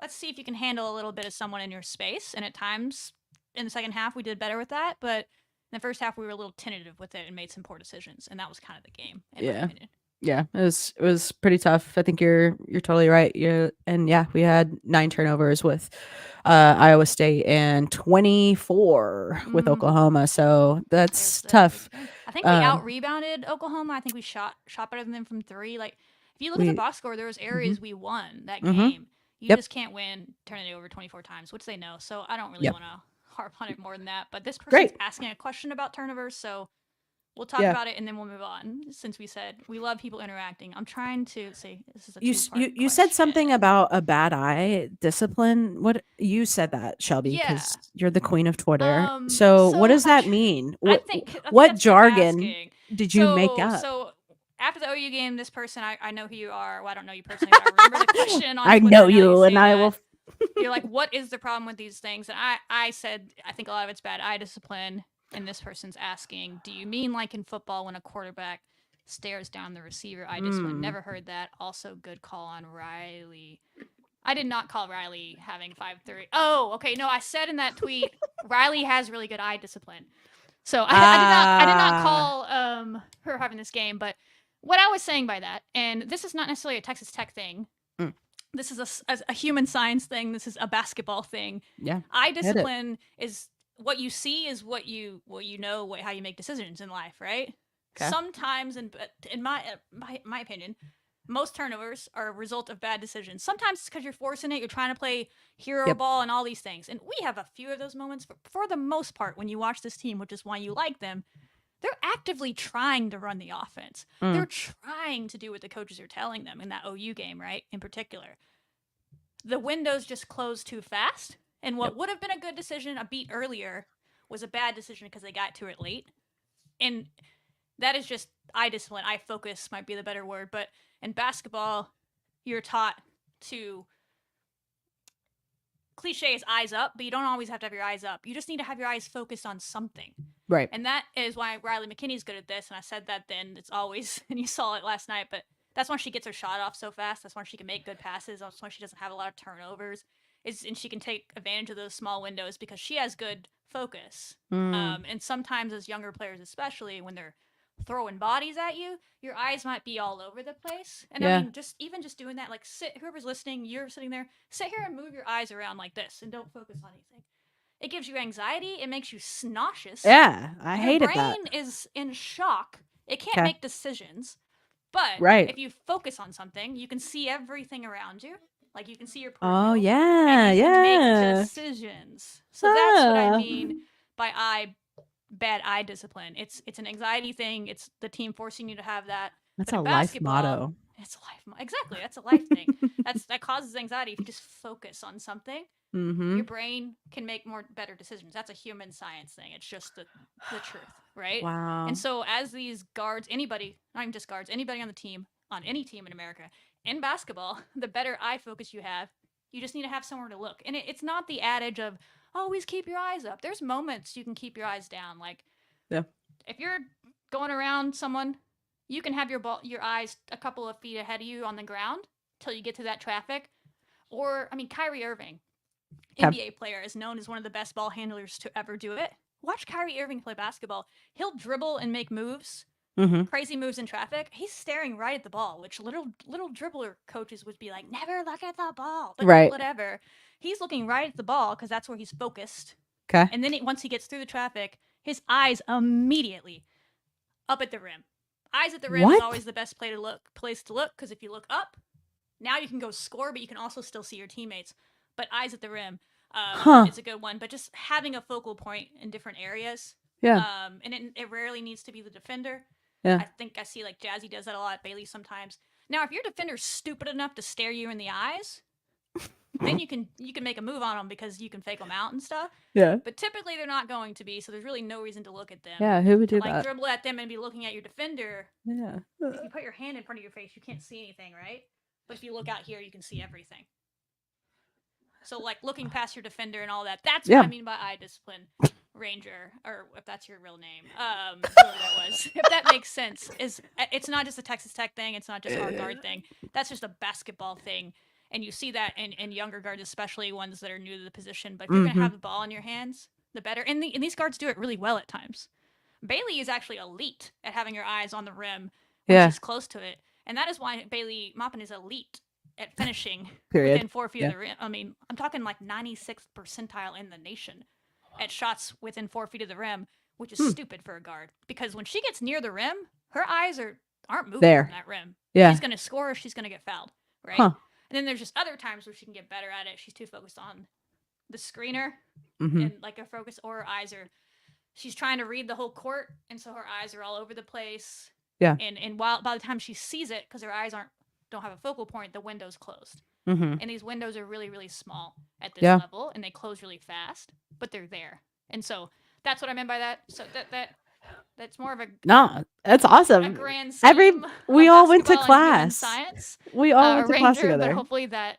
let's see if you can handle a little bit of someone in your space. And at times in the second half, we did better with that. But in the first half, we were a little tentative with it and made some poor decisions. And that was kind of the game, in my opinion. Yeah, it was pretty tough. I think you're totally right. We had 9 turnovers with Iowa State and 24 with Oklahoma. So that's tough. I think we out rebounded Oklahoma. I think we shot better than them from 3. Like, if you look at the box score, there was areas we won that game. You just can't win turning it over 24 times, which they know. So I don't really want to harp on it more than that. But this person's asking a question about turnovers, so we'll talk about it and then we'll move on. Since we said we love people interacting, I'm trying to say this is a you said something about a bad eye discipline. What you said that, Shelby? Because you're the queen of Twitter. So what does that mean? I think what jargon did you make up? So after the OU game, this person, I know who you are. Well, I don't know you personally, but I remember the question on Twitter. I know you, and I will. You're like, what is the problem with these things? And I said, I think a lot of it's bad eye discipline. And this person's asking, do you mean like in football when a quarterback stares down the receiver? I just never heard that. Also, good call on Riley. I did not call Riley having 5'3". Oh, okay. No, I said in that tweet, Riley has really good eye discipline. So I did not call her having this game. But what I was saying by that, and this is not necessarily a Texas Tech thing. This is a human science thing. This is a basketball thing. Yeah. Eye discipline is what you see is what you know, how you make decisions in life, right? Okay. Sometimes, in my opinion, most turnovers are a result of bad decisions. Sometimes it's because you're forcing it, you're trying to play hero ball and all these things. And we have a few of those moments, but for the most part, when you watch this team, which is why you like them, they're actively trying to run the offense. They're trying to do what the coaches are telling them in that OU game, right? In particular. The windows just closed too fast. And what would have been a good decision a beat earlier was a bad decision because they got to it late. And that is just eye discipline. Eye focus might be the better word. But in basketball, you're taught to, cliche is eyes up, but you don't always have to have your eyes up. You just need to have your eyes focused on something. Right. And that is why Riley McKinney's good at this. And I said that then. It's always, and you saw it last night, but that's why she gets her shot off so fast. That's why she can make good passes. That's why she doesn't have a lot of turnovers. And she can take advantage of those small windows because she has good focus. And sometimes as younger players, especially when they're throwing bodies at you, your eyes might be all over the place. And I mean, just doing that, like whoever's listening, you're sitting there, sit here and move your eyes around like this and don't focus on anything. It gives you anxiety. It makes you nauseous. Yeah, I Your hated brain that. is in shock. It can't 'Kay. make decisions. But Right. if you focus on something, you can see everything around you. Like you can see your Oh, peripheral. yeah, And you can make yeah. decisions. So that's what I Ah. mean by bad eye discipline. It's an anxiety thing. It's the team forcing you to have that. That's But a in life basketball, motto. it's a life exactly. That's a life thing. That causes anxiety if you just focus on something. Mhm. Your brain can make better decisions. That's a human science thing. It's just the truth, right? Wow. And so as these guards, anybody, not even just guards, anybody on the team, on any team in America, in basketball, the better eye focus you have, you just need to have somewhere to look. And it's not the adage of always keep your eyes up. There's moments you can keep your eyes down. Like Yeah. if you're going around someone, you can have your eyes a couple of feet ahead of you on the ground till you get to that traffic. Or I mean, Kyrie Irving, NBA player, is known as one of the best ball handlers to ever do it. Watch Kyrie Irving play basketball. He'll dribble and make moves, crazy moves in traffic. He's staring right at the ball, which little dribbler coaches would be like, never look at the ball. But Right. whatever. He's looking right at the ball because that's where he's focused. Okay. And then once he gets through the traffic, his eyes immediately up at the rim. Eyes at the rim is always the best place to look because if you look up, now you can go score, but you can also still see your teammates. But eyes at the rim is a good one. But just having a focal point in different areas. Yeah. And it rarely needs to be the defender. Yeah. I think I see like Jazzy does that a lot, Bailey sometimes. Now, if your defender's stupid enough to stare you in the eyes, then you can make a move on them because you can fake them out and stuff. Yeah. But typically they're not going to be, so there's really no reason to look at them. Yeah, who would do like that? dribble at them and be looking at your defender. Yeah. If you put your hand in front of your face, you can't see anything, right? But if you look out here, you can see everything. So like looking past your defender and all that. That's what I mean by eye discipline, Ranger, or if that's your real name, whoever that was. If that makes sense, it's not just a Texas Tech thing. It's not just our guard thing. That's just a basketball thing. And you see that in younger guards, especially ones that are new to the position. But if you're going to have the ball in your hands, the better. And these guards do it really well at times. Bailey is actually elite at having her eyes on the rim when she's close to it. And that is why Bailey Maupin is elite at finishing within 4 feet of the rim. I mean, I'm talking like 96th percentile in the nation at shots within 4 feet of the rim, which is stupid for a guard. Because when she gets near the rim, her eyes aren't moving from that rim. Yeah. She's going to score or she's going to get fouled, right? Huh. And then there's just other times where she can get better at it. She's too focused on the screener and like a focus, or her eyes she's trying to read the whole court, and so her eyes are all over the place. Yeah. And while by the time she sees it, because her eyes don't have a focal point, the window's closed. And these windows are really, really small at this level, and they close really fast, but they're there. And so that's what I meant by that. So that's more of a that's awesome. A grand scheme we all went to class. Science. We all went to Ranger, class together. But hopefully that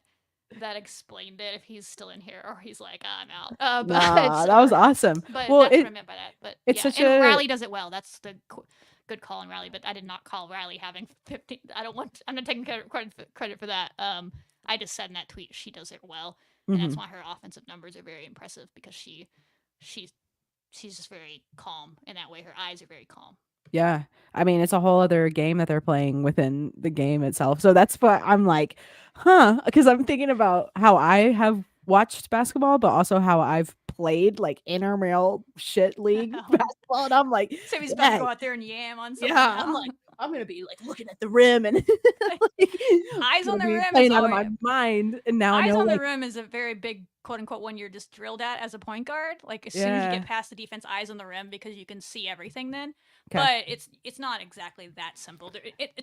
explained it. If he's still in here, or he's like, I'm out. That was awesome. But well, that's what I meant by that. But it's such and Riley does it well. That's the good call on Riley. But I did not call Riley having 15. I'm not taking credit for that. I just said in that tweet she does it well, and that's why her offensive numbers are very impressive because she's just very calm in that way. Her eyes are very calm. Yeah. I mean, it's a whole other game that they're playing within the game itself. So that's what I'm like, because I'm thinking about how I have watched basketball, but also how I've played like intramural shit league basketball. And I'm like, so he's about to go out there and yam on something. Yeah, I'm like, I'm gonna be like looking at the rim and like, eyes on the rim playing out of my mind. And now eyes I know, on the rim is a very big quote unquote one you're just drilled at as a point guard. Like as soon as you get past the defense, eyes on the rim because you can see everything then. But it's not exactly that simple.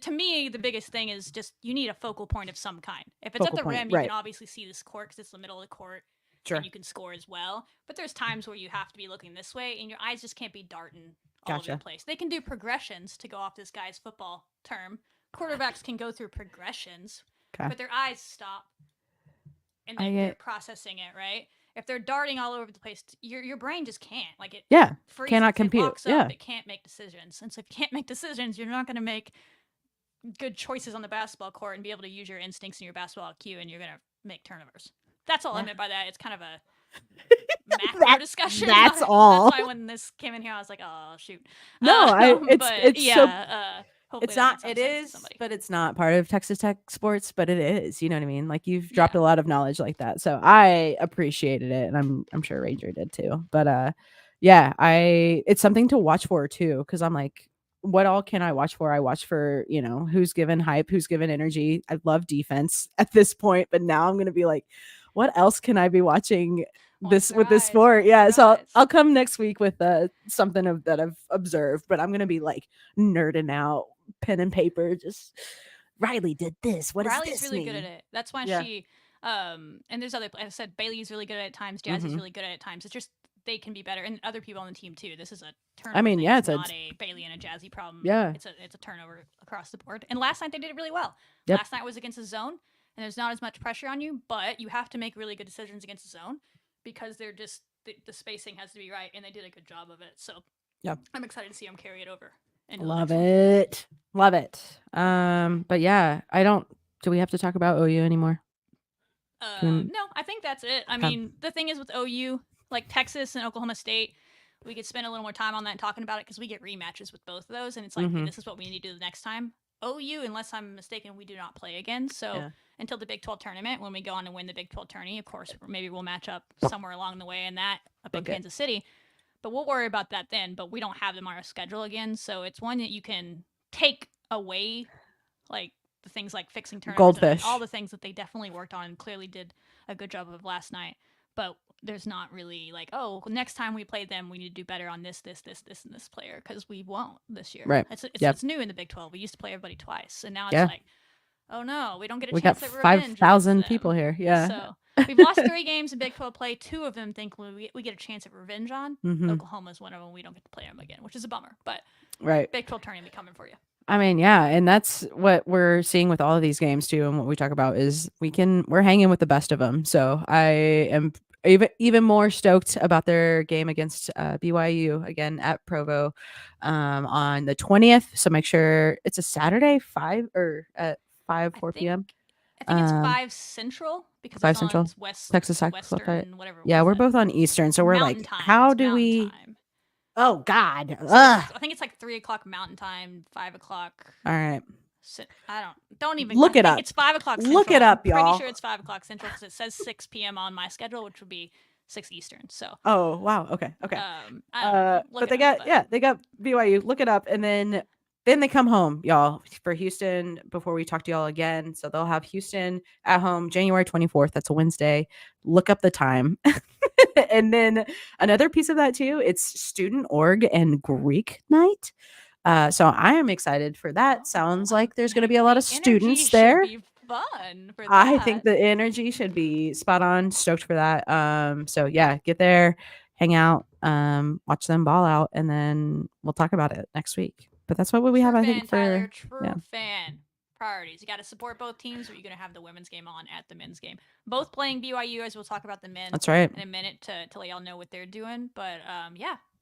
To me, the biggest thing is just you need a focal point of some kind. If it's at the rim, you can obviously see this court because it's the middle of the court. Sure. And you can score as well. But there's times where you have to be looking this way and your eyes just can't be darting all over the place. They can do progressions, to go off this guy's football term. Quarterbacks can go through progressions, but their eyes stop and then they're processing it, right? If they're darting all over the place, your brain just can't. Like it freezes, cannot compute. It can't make decisions. And so if you can't make decisions, you're not going to make good choices on the basketball court and be able to use your instincts and your basketball IQ, and you're going to make turnovers. That's all I meant by that. It's kind of a macro discussion. That's all. That's why when this came in here, I was like, oh, shoot. No, Hopefully It's that not. makes some It sense to is, somebody. but it's not part of Texas Tech sports. But it is. You know what I mean? Like you've dropped Yeah. a lot of knowledge like that, so I appreciated it, and I'm sure Ranger did too. But yeah, it's something to watch for too, because I'm like, what all can I watch for? I watch for who's given hype, who's given energy. I love defense at this point, but now I'm gonna be like, what else can I be watching? This with this sport, yeah. So I'll come next week with something that I've observed, but I'm gonna be like nerding out, pen and paper, just Riley did this. What does Riley's this really mean? good at it. That's why Yeah. she and there's other, like I said, Bailey's really good at it at times, Jazzy's really good at it at times. It's just they can be better, and other people on the team too. This is a turnover thing. Yeah, it's not a Bailey and a Jazzy problem. Yeah. It's a turnover across the board. And last night they did it really well. Yep. Last night was against a zone, and there's not as much pressure on you, but you have to make really good decisions against a zone because they're just the spacing has to be right, and they did a good job of it. So yeah, I'm excited to see them carry it over. Love it. Love it. But yeah, do we have to talk about OU anymore? No, I think that's it. I mean, the thing is with OU, like Texas and Oklahoma State, we could spend a little more time on that and talking about it because we get rematches with both of those, and it's like, okay, this is what we need to do the next time. OU, unless I'm mistaken, we do not play again. So until the Big 12 tournament, when we go on to win the Big 12 tourney, of course, maybe we'll match up somewhere along the way in that up in Kansas City. But we'll worry about that then. But we don't have them on our schedule again, so it's one that you can take away, like the things like fixing tournaments, Goldfish, all the things that they definitely worked on and clearly did a good job of last night. But there's not really like, oh, next time we play them, we need to do better on this, and this player because we won't this year. Right. It's new in the Big 12. We used to play everybody twice, and now it's like, oh no, we don't get a we chance got at revenge. 5,000 people here. Yeah. So we've lost 3 games in Big 12 play. 2 of them think we get a chance at revenge on. Oklahoma's one of them. We don't get to play them again, which is a bummer. But Big 12 tournament coming for you. I mean, yeah, and that's what we're seeing with all of these games too, and what we talk about is we're hanging with the best of them. So I am even more stoked about their game against BYU again at Provo on the 20th. So make sure it's a Saturday, 4 p.m. I think it's 5 Central because 5 it's Central, on West Texas Tech, Western, whatever. Yeah, we're both on Eastern, so we're Mountain like, time. how It's do Mountain we? Time. Oh God! So I think it's like 3 o'clock Mountain Time, 5 o'clock. All right. Don't even look it up. It's 5 o'clock Central. Look it up, y'all. I'm pretty sure it's 5 o'clock Central because it says 6 p.m. on my schedule, which would be 6 Eastern. So. Oh wow. Okay. But they got BYU. Look it up, and then they come home, y'all, for Houston before we talk to y'all again. So they'll have Houston at home January 24th. That's a Wednesday. Look up the time. And then another piece of that too, it's student org and Greek night. So I am excited for that. Sounds like there's going to be a lot of students there. Should be fun for that. I think the energy should be spot on. Stoked for that. So yeah, get there, hang out, watch them ball out, and then we'll talk about it next week. But that's what we have, I think, Tyler, fan. Priorities. You got to support both teams, or you're going to have the women's game on at the men's game. Both playing BYU, as we'll talk about the men. That's right. In a minute to let y'all know what they're doing. But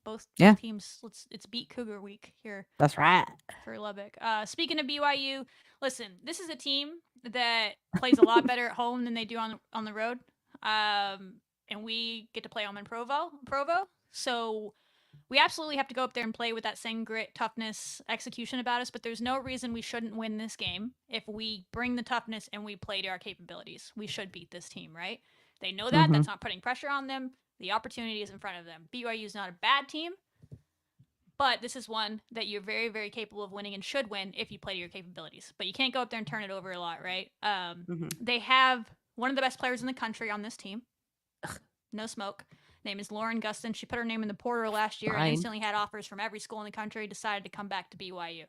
both teams. It's beat Cougar week here. That's right. For Lubbock. Speaking of BYU, listen, this is a team that plays a lot better at home than they do on the road. And we get to play them in Provo. So we absolutely have to go up there and play with that same grit, toughness, execution about us, but there's no reason we shouldn't win this game. If we bring the toughness and we play to our capabilities, we should beat this team, right? They know that. That's not putting pressure on them. The opportunity is in front of them. BYU is not a bad team, but this is one that you're very, very capable of winning and should win if you play to your capabilities. But you can't go up there and turn it over a lot, right? They have one of the best players in the country on this team. No smoke. Name is Lauren Gustin. She put her name in the portal last year and instantly had offers from every school in the country, decided to come back to BYU.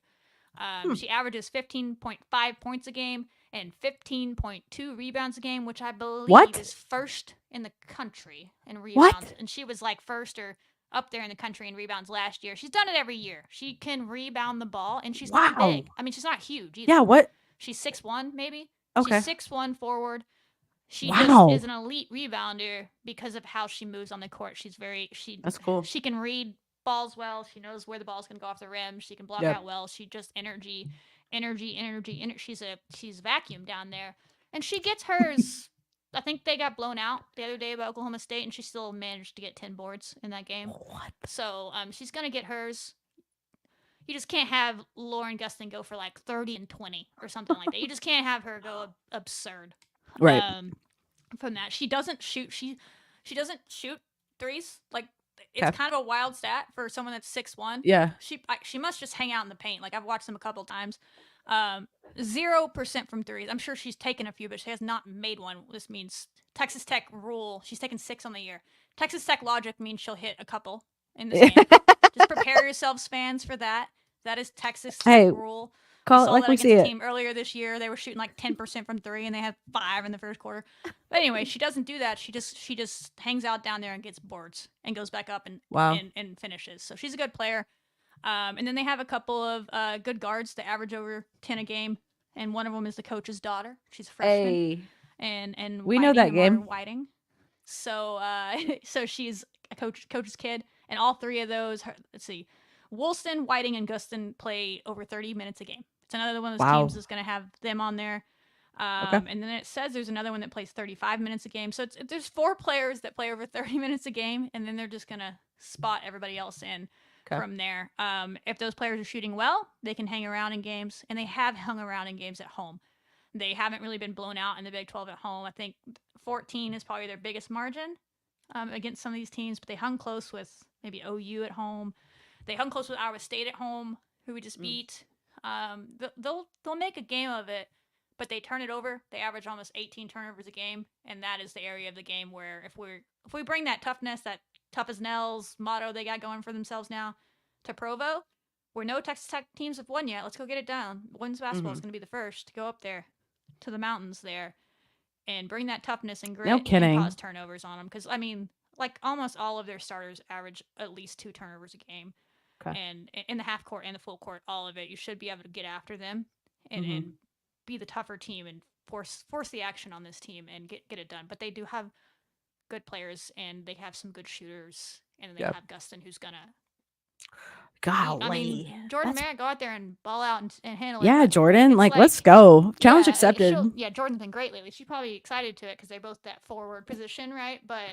She averages 15.5 points a game and 15.2 rebounds a game, which I believe is first in the country in rebounds. And she was like first or up there in the country in rebounds last year. She's done it every year. She can rebound the ball, and she's not big. I mean, she's not huge either. Yeah, what? She's 6'1", maybe. Okay. She's 6'1" forward. She just is an elite rebounder because of how she moves on the court. That's cool. She can read balls well. She knows where the ball's going to go off the rim. She can block out well. She just energy. She's vacuum down there. And she gets hers. I think they got blown out the other day by Oklahoma State, and she still managed to get 10 boards in that game. What? So she's going to get hers. you just can't have Lauren Gustin go for like 30 and 20 or something like that. You just can't have her go absurd. Right. From that, she doesn't shoot. She doesn't shoot threes. Like it's Okay. kind of a wild stat for someone that's 6'1". Yeah. She must just hang out in the paint. Like I've watched them a couple times. 0% from threes. I'm sure she's taken a few, but she has not made one. This means Texas Tech rule. She's taken 6 on the year. Texas Tech logic means she'll hit a couple in this game. Just prepare yourselves, fans, for that. That is Texas Tech rule. Call we saw it like that we against see a it. team earlier this year. They were shooting like 10% from 3, and they had 5 in the first quarter. But anyway, she doesn't do that. She just hangs out down there and gets boards and goes back up and finishes. So she's a good player. And then they have a couple of good guards that average over 10 a game, and one of them is the coach's daughter. She's a freshman. And we know that Amara game. Whiting. So so she's a coach's kid, and all 3 of those. Let's see, Woolston, Whiting, and Gustin play over 30 minutes a game. It's another one of those teams that's going to have them on there. And then it says there's another one that plays 35 minutes a game. So there's 4 players that play over 30 minutes a game, and then they're just going to spot everybody else in from there. If those players are shooting well, they can hang around in games, and they have hung around in games at home. They haven't really been blown out in the Big 12 at home. I think 14 is probably their biggest margin against some of these teams, but they hung close with maybe OU at home. They hung close with Iowa State at home, who we just beat. They'll make a game of it, but they turn it over. They average almost 18 turnovers a game, and that is the area of the game where if we bring that toughness, that tough as nails motto they got going for themselves now to Provo, where no Texas Tech teams have won yet. Let's go get it done. Women's basketball is going to be the first to go up there to the mountains there and bring that toughness and grit and cause turnovers on them. Because, I mean, like almost all of their starters average at least 2 turnovers a game. Okay. And in the half court and the full court, all of it, you should be able to get after them and be the tougher team and force the action on this team and get it done. But they do have good players, and they have some good shooters, and they have Gustin, who's going to Golly. I mean, Jordan Merritt, go out there and ball out and handle it. Yeah, Jordan, like, let's go. Challenge accepted. Jordan's been great lately. She's probably excited to it because they're both that forward position, right? But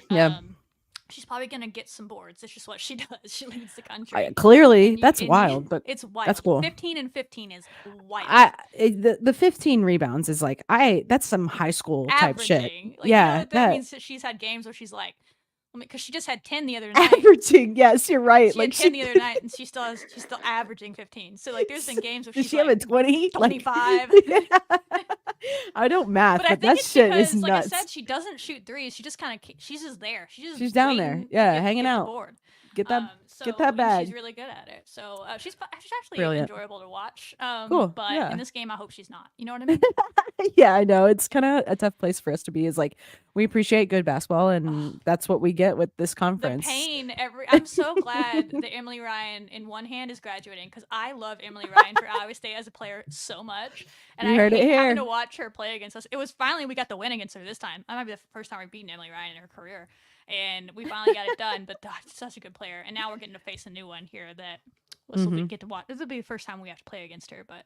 she's probably going to get some boards. It's just what she does. She leads the country. Clearly, that's wild, but it's wild. That's cool. 15 and 15 is wild. The 15 rebounds is like, that's some high school type shit. Like, you know what that means? That she's had games where she's like, because she just had 10 the other night. Averaging, yes, you're right. She had 10 the other night, and she's still averaging 15. So like, there's been games where she's she have a 20, 25. I don't math, but that shit is nuts. Like I said, she doesn't shoot threes. She just she's just there. She's down there, hanging out. Get that bag. She's really good at it. So she's actually Brilliant. enjoyable to watch. Cool. But in this game, I hope she's not. You know what I mean? Yeah, I know. It's kind of a tough place for us to be. Is like, we appreciate good basketball, and that's what we get with this conference. The pain. I'm so glad that Emily Ryan, in one hand, is graduating, because I love Emily Ryan for Iowa State as a player so much, and I hate having to watch her play against us. It was finally we got the win against her this time. That might be the first time we've beaten Emily Ryan in her career. And we finally got it done, but such a good player. And now we're getting to face a new one here that get to watch. This will be the first time we have to play against her, but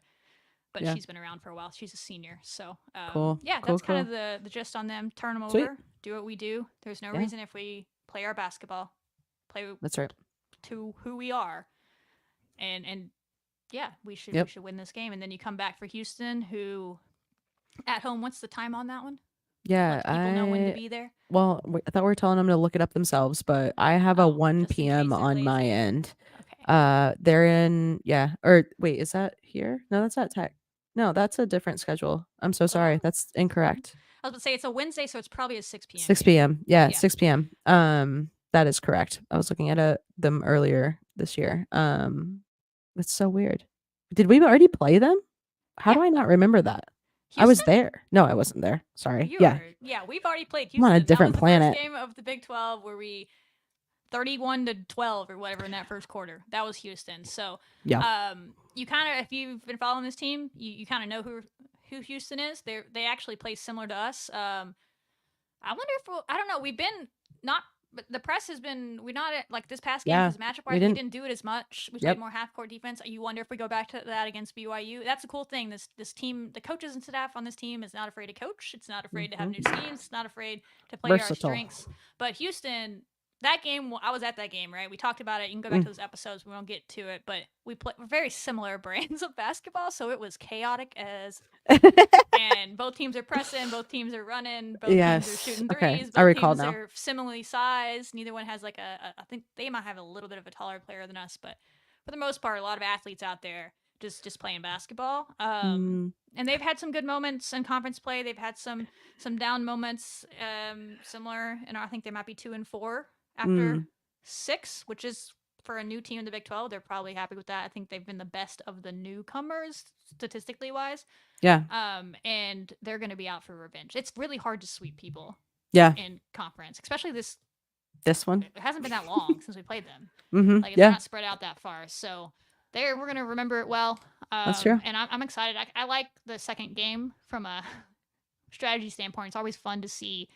she's been around for a while. She's a senior, so that's kind of the gist on them. Turn them over, do what we do. There's no reason if we play our basketball, that's right, to who we are, and we should win this game. And then you come back for Houston, who at home. What's the time on that one? Yeah, people know when to be there. Well, I thought we were telling them to look it up themselves, but I have a 1 p.m. on my end. Okay. They're in, or wait, is that here? No, that's not Tech. No, that's a different schedule. I'm so sorry. That's incorrect. I was about to say it's a Wednesday, so it's probably a 6 p.m. 6 p.m. Yeah, 6 p.m. That is correct. I was looking at them earlier this year. That's so weird. Did we already play them? How do I not remember that? Houston? I was there. No, I wasn't there. Sorry. Yeah, we've already played Houston. I'm on a different planet. First game of the Big 12 where we 31-12 or whatever in that first quarter. That was Houston. So, you kind of, if you've been following this team, you kind of know who Houston is. They actually play similar to us. I wonder if I don't know. We've been not. But the press has been, we're not at, like this past game, because matchup wise, we didn't do it as much. We played more half court defense. You wonder if we go back to that against BYU. That's a cool thing. This team, the coaches and staff on this team is not afraid to coach. It's not afraid to have new schemes. It's not afraid to play our strengths. But Houston, that game, I was at that game, right? We talked about it. You can go back to those episodes. We won't get to it, but we're very similar brands of basketball, so it was chaotic as. And both teams are pressing, both teams are running, both teams are shooting threes, I both recall teams now. are similarly sized. Neither one has like I think they might have a little bit of a taller player than us, but for the most part, a lot of athletes out there just playing basketball. And they've had some good moments in conference play. They've had some down moments, similar, and I think they might be 2-4 after 6, which is for a new team in the Big 12. They're probably happy with that. I think they've been the best of the newcomers statistically wise. Yeah. And they're going to be out for revenge. It's really hard to sweep people. Yeah. In conference, especially this one. It hasn't been that long since we played them. Like it's not spread out that far, so we're going to remember it well. That's true. And I'm excited. I like the second game from a strategy standpoint. It's always fun to see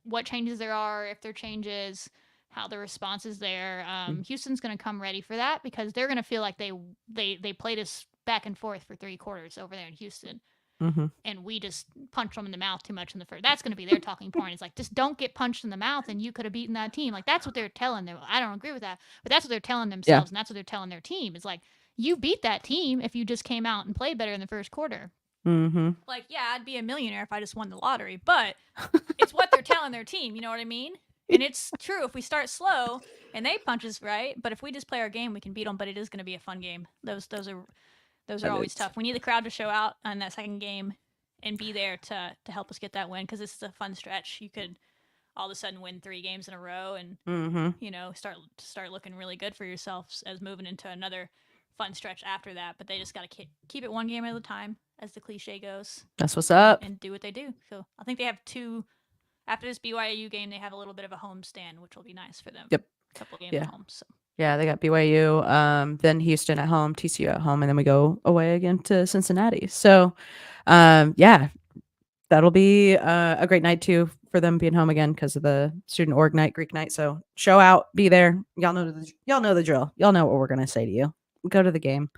what changes there are, if there are changes, how the response is there. Houston's going to come ready for that because they're going to feel like they played us back and forth for 3 quarters over there in Houston. And we just punched them in the mouth too much in the first. That's going to be their talking point. It's like, just don't get punched in the mouth and you could have beaten that team. Like, that's what they're telling them. I don't agree with that, but that's what they're telling themselves, and that's what they're telling their team. It's like, you beat that team if you just came out and played better in the first quarter. Like, yeah, I'd be a millionaire if I just won the lottery, but it's what they're telling their team. You know what I mean? And it's true. If we start slow and they punch us right, but if we just play our game, we can beat them. But it is going to be a fun game. Those are always tough. We need the crowd to show out on that second game and be there to help us get that win because this is a fun stretch. You could all of a sudden win 3 games in a row and start looking really good for yourselves as moving into another fun stretch after that. But they just got to keep it one game at a time, as the cliche goes. That's what's up. And do what they do. So I think they have 2 after this BYU game. They have a little bit of a home stand, which will be nice for them. Yep. A couple games at home. So. Yeah, they got BYU, then Houston at home, TCU at home, and then we go away again to Cincinnati. So, that'll be a great night too for them being home again because of the student org night, Greek night. So show out, be there. Y'all know the drill. Y'all know what we're gonna say to you. Go to the game,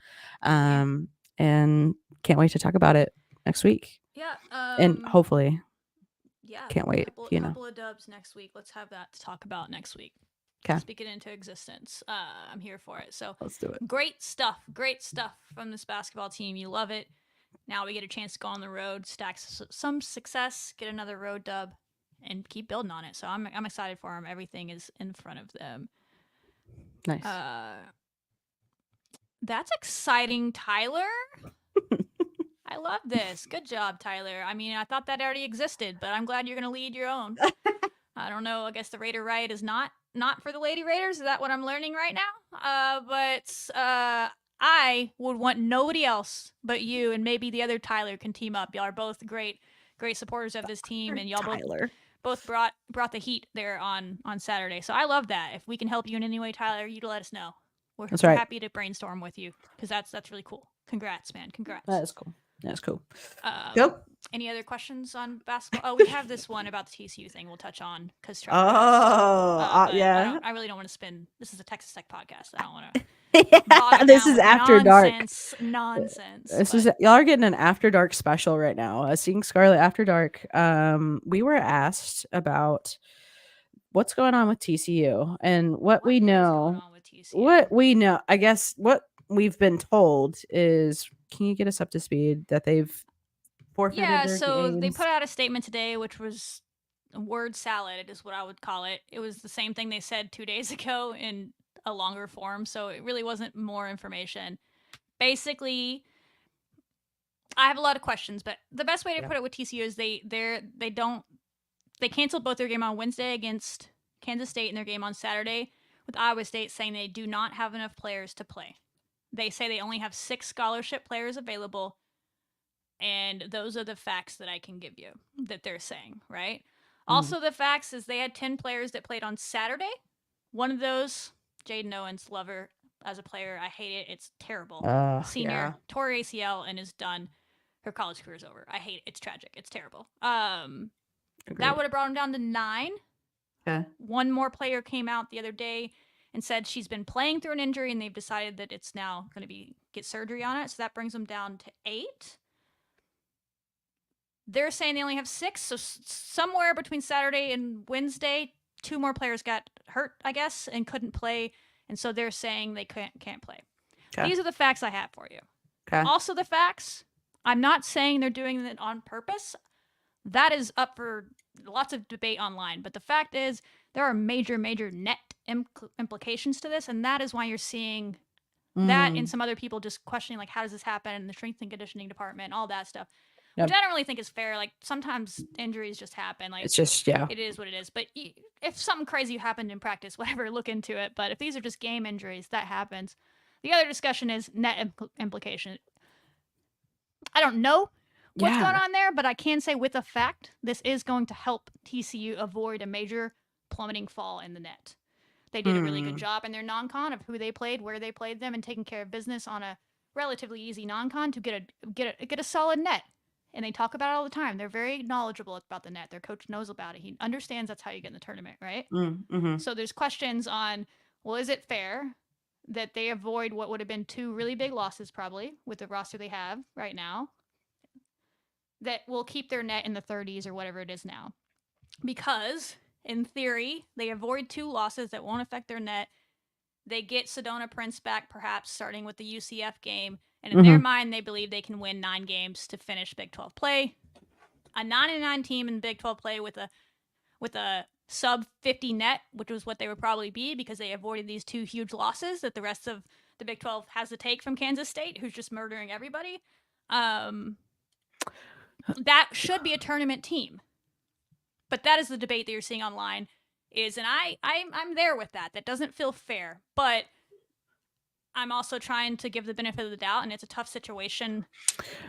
and can't wait to talk about it next week. Yeah, and hopefully, can't wait. Couple of dubs next week. Let's have that to talk about next week. Okay. Speak it into existence. I'm here for it. So let's do it. Great stuff from this basketball team. You love it. Now we get a chance to go on the road, stack some success, get another road dub, and keep building on it. So I'm excited for them. Everything is in front of them. Nice. That's exciting, Tyler. I love this. Good job, Tyler. I mean, I thought that already existed, but I'm glad you're going to lead your own. I don't know. I guess the Raider right is not for the Lady Raiders. Is that what I'm learning right now? But I would want nobody else but you, and maybe the other Tyler can team up. Y'all are both great supporters of this team, and y'all both brought the heat there on Saturday. So I love that. If we can help you in any way, Tyler, you let us know. We're happy to brainstorm with you because that's really cool. Congrats, man. Congrats. That is cool. That's cool. Yep. Any other questions on basketball? Oh, we have this one about the TCU thing we'll touch on because yeah. I really don't want to spin. This is a Texas Tech podcast. I don't want to. This is after dark. Nonsense. Y'all are getting an after dark special right now. Seeing Scarlet after dark. We were asked about what's going on with TCU and what we know. What we know, I guess, what we've been told is. Can you get us up to speed that they've forfeited their games? They put out a statement today, which was a word salad, is what I would call it. It was the same thing they said 2 days ago in a longer form, so it really wasn't more information. Basically, I have a lot of questions, but the best way to put it with TCU is they canceled both their game on Wednesday against Kansas State and their game on Saturday with Iowa State, saying they do not have enough players to play. They say they only have 6 scholarship players available, and those are the facts that I can give you that they're saying, right? Also, the facts is they had 10 players that played on Saturday. One of those, Jaden Owens, love her as a player. I hate it. It's terrible. Senior, tore ACL and is done. Her college career is over. I hate it. It's tragic. It's terrible. That would have brought him down to 9. Okay. One more player came out the other day and said she's been playing through an injury, and they've decided that it's now going to get surgery on it. So that brings them down to 8. They're saying they only have 6. So somewhere between Saturday and Wednesday, 2 more players got hurt, I guess, and couldn't play, and so they're saying they can't play. Okay. These are the facts I have for you. Okay. Also the facts, I'm not saying they're doing it on purpose. That is up for lots of debate online, but the fact is there are major net implications to this, and that is why you're seeing that and some other people just questioning, like, how does this happen in the strength and conditioning department, all that stuff. Which I don't really think is fair. Like, sometimes injuries just happen. Like, it's just it is what it is. But if something crazy happened in practice, whatever, look into it. But if these are just game injuries, that happens. The other discussion is net implication. I don't know what's going on there, but I can say with a fact, this is going to help TCU avoid a major plummeting fall in the net. They did a really good job in their non-con of who they played, where they played them, and taking care of business on a relatively easy non-con to get a solid net. And they talk about it all the time. They're very knowledgeable about the net. Their coach knows about it. He understands that's how you get in the tournament, right? So there's questions on, well, is it fair that they avoid what would have been 2 really big losses probably with the roster they have right now that will keep their net in the 30s or whatever it is now? Because in theory, they avoid 2 losses that won't affect their net. They get Sedona Prince back, perhaps starting with the UCF game. And in their mind, they believe they can win 9 games to finish Big 12 play. A 9-9 team in Big 12 play with a sub 50 net, which was what they would probably be because they avoided these 2 huge losses that the rest of the Big 12 has to take from Kansas State, who's just murdering everybody. That should be a tournament team. But that is the debate that you're seeing online. And I'm there with that. That doesn't feel fair. But I'm also trying to give the benefit of the doubt, and it's a tough situation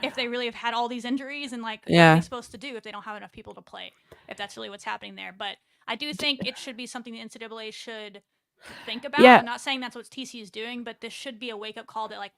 if they really have had all these injuries and, like, what are they supposed to do if they don't have enough people to play, if that's really what's happening there. But I do think it should be something the NCAA should think about. I'm not saying that's what TCU is doing, but this should be a wake-up call that, like,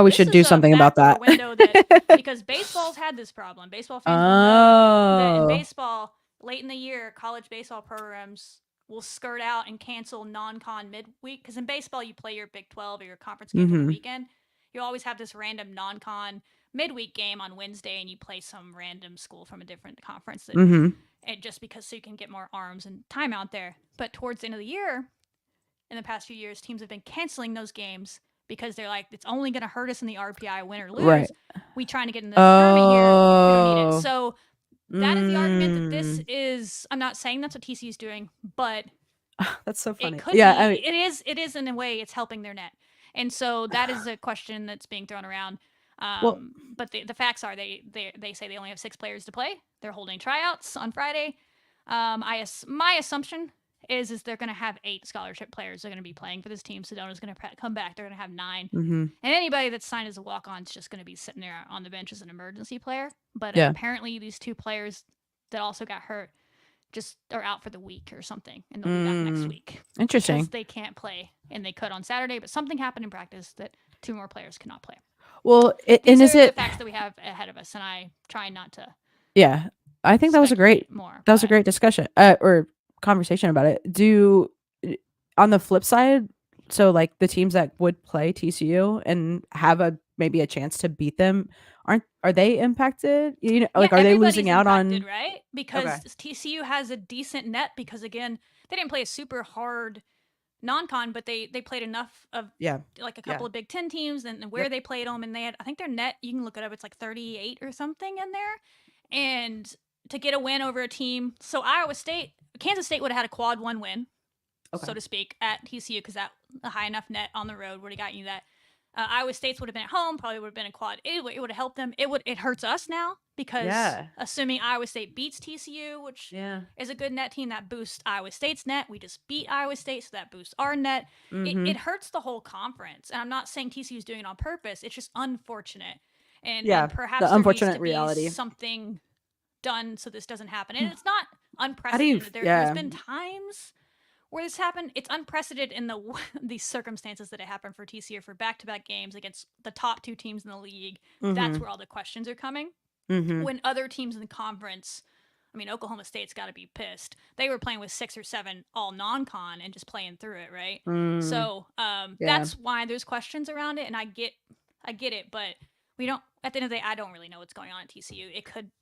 we should do something about that. Window that because baseball's had this problem. Baseball fans will know that in baseball, late in the year, college baseball programs will skirt out and cancel non-con midweek. Because in baseball, you play your Big 12 or your conference game for the weekend. You always have this random non-con midweek game on Wednesday, and you play some random school from a different conference. And just because so you can get more arms and time out there. But towards the end of the year, in the past few years, teams have been canceling those games because they're like, it's only going to hurt us in the RPI, win or lose. Right. We trying to get in the tournament here. We don't need it. So that is the argument that this is. I'm not saying that's what TCU is doing, but that's so funny. It could be. I mean, it is in a way. It's helping their net, and so that is a question that's being thrown around. But the facts are they say they only have 6 players to play. They're holding tryouts on Friday. My assumption is they're going to have 8 scholarship players. They're going to be playing for this team. Sedona's going to come back. They're going to have 9. And anybody that's signed as a walk-on is just going to be sitting there on the bench as an emergency player. But apparently these 2 players that also got hurt just are out for the week or something. And they'll be back next week. Interesting. Because they can't play. And they could on Saturday. But something happened in practice that 2 more players cannot play. Well, these are the facts that we have ahead of us. And I try not to. Yeah. I think that was a great discussion or conversation about it. On the flip side, so like the teams that would play TCU and have maybe a chance to beat them, are they impacted? Are they losing out on right? Because TCU has a decent net because again, they didn't play a super hard non-con, but they played enough of like a couple of Big Ten teams and where they played them, and they had, I think their net, you can look it up, it's like 38 or something in there, and to get a win over a team. So Kansas State would have had a quad 1 win, so to speak, at TCU because that a high enough net on the road would have gotten you that. Iowa State's would have been at home, probably would have been a quad. It would have helped them. It hurts us now because assuming Iowa State beats TCU, which is a good net team, that boosts Iowa State's net. We just beat Iowa State, so that boosts our net. It hurts the whole conference. And I'm not saying TCU is doing it on purpose. It's just unfortunate. And perhaps the unfortunate reality. Something done so this doesn't happen. And it's not unprecedented. There's been times where this happened. It's unprecedented in these circumstances that it happened for TCU for back-to-back games against the top 2 teams in the league. That's where all the questions are coming. When other teams in the conference, I mean, Oklahoma State's got to be pissed. They were playing with 6 or 7 all non-con and just playing through it, right? So that's why there's questions around it, and I get it, but we don't. At the end of the day, I don't really know what's going on at TCU.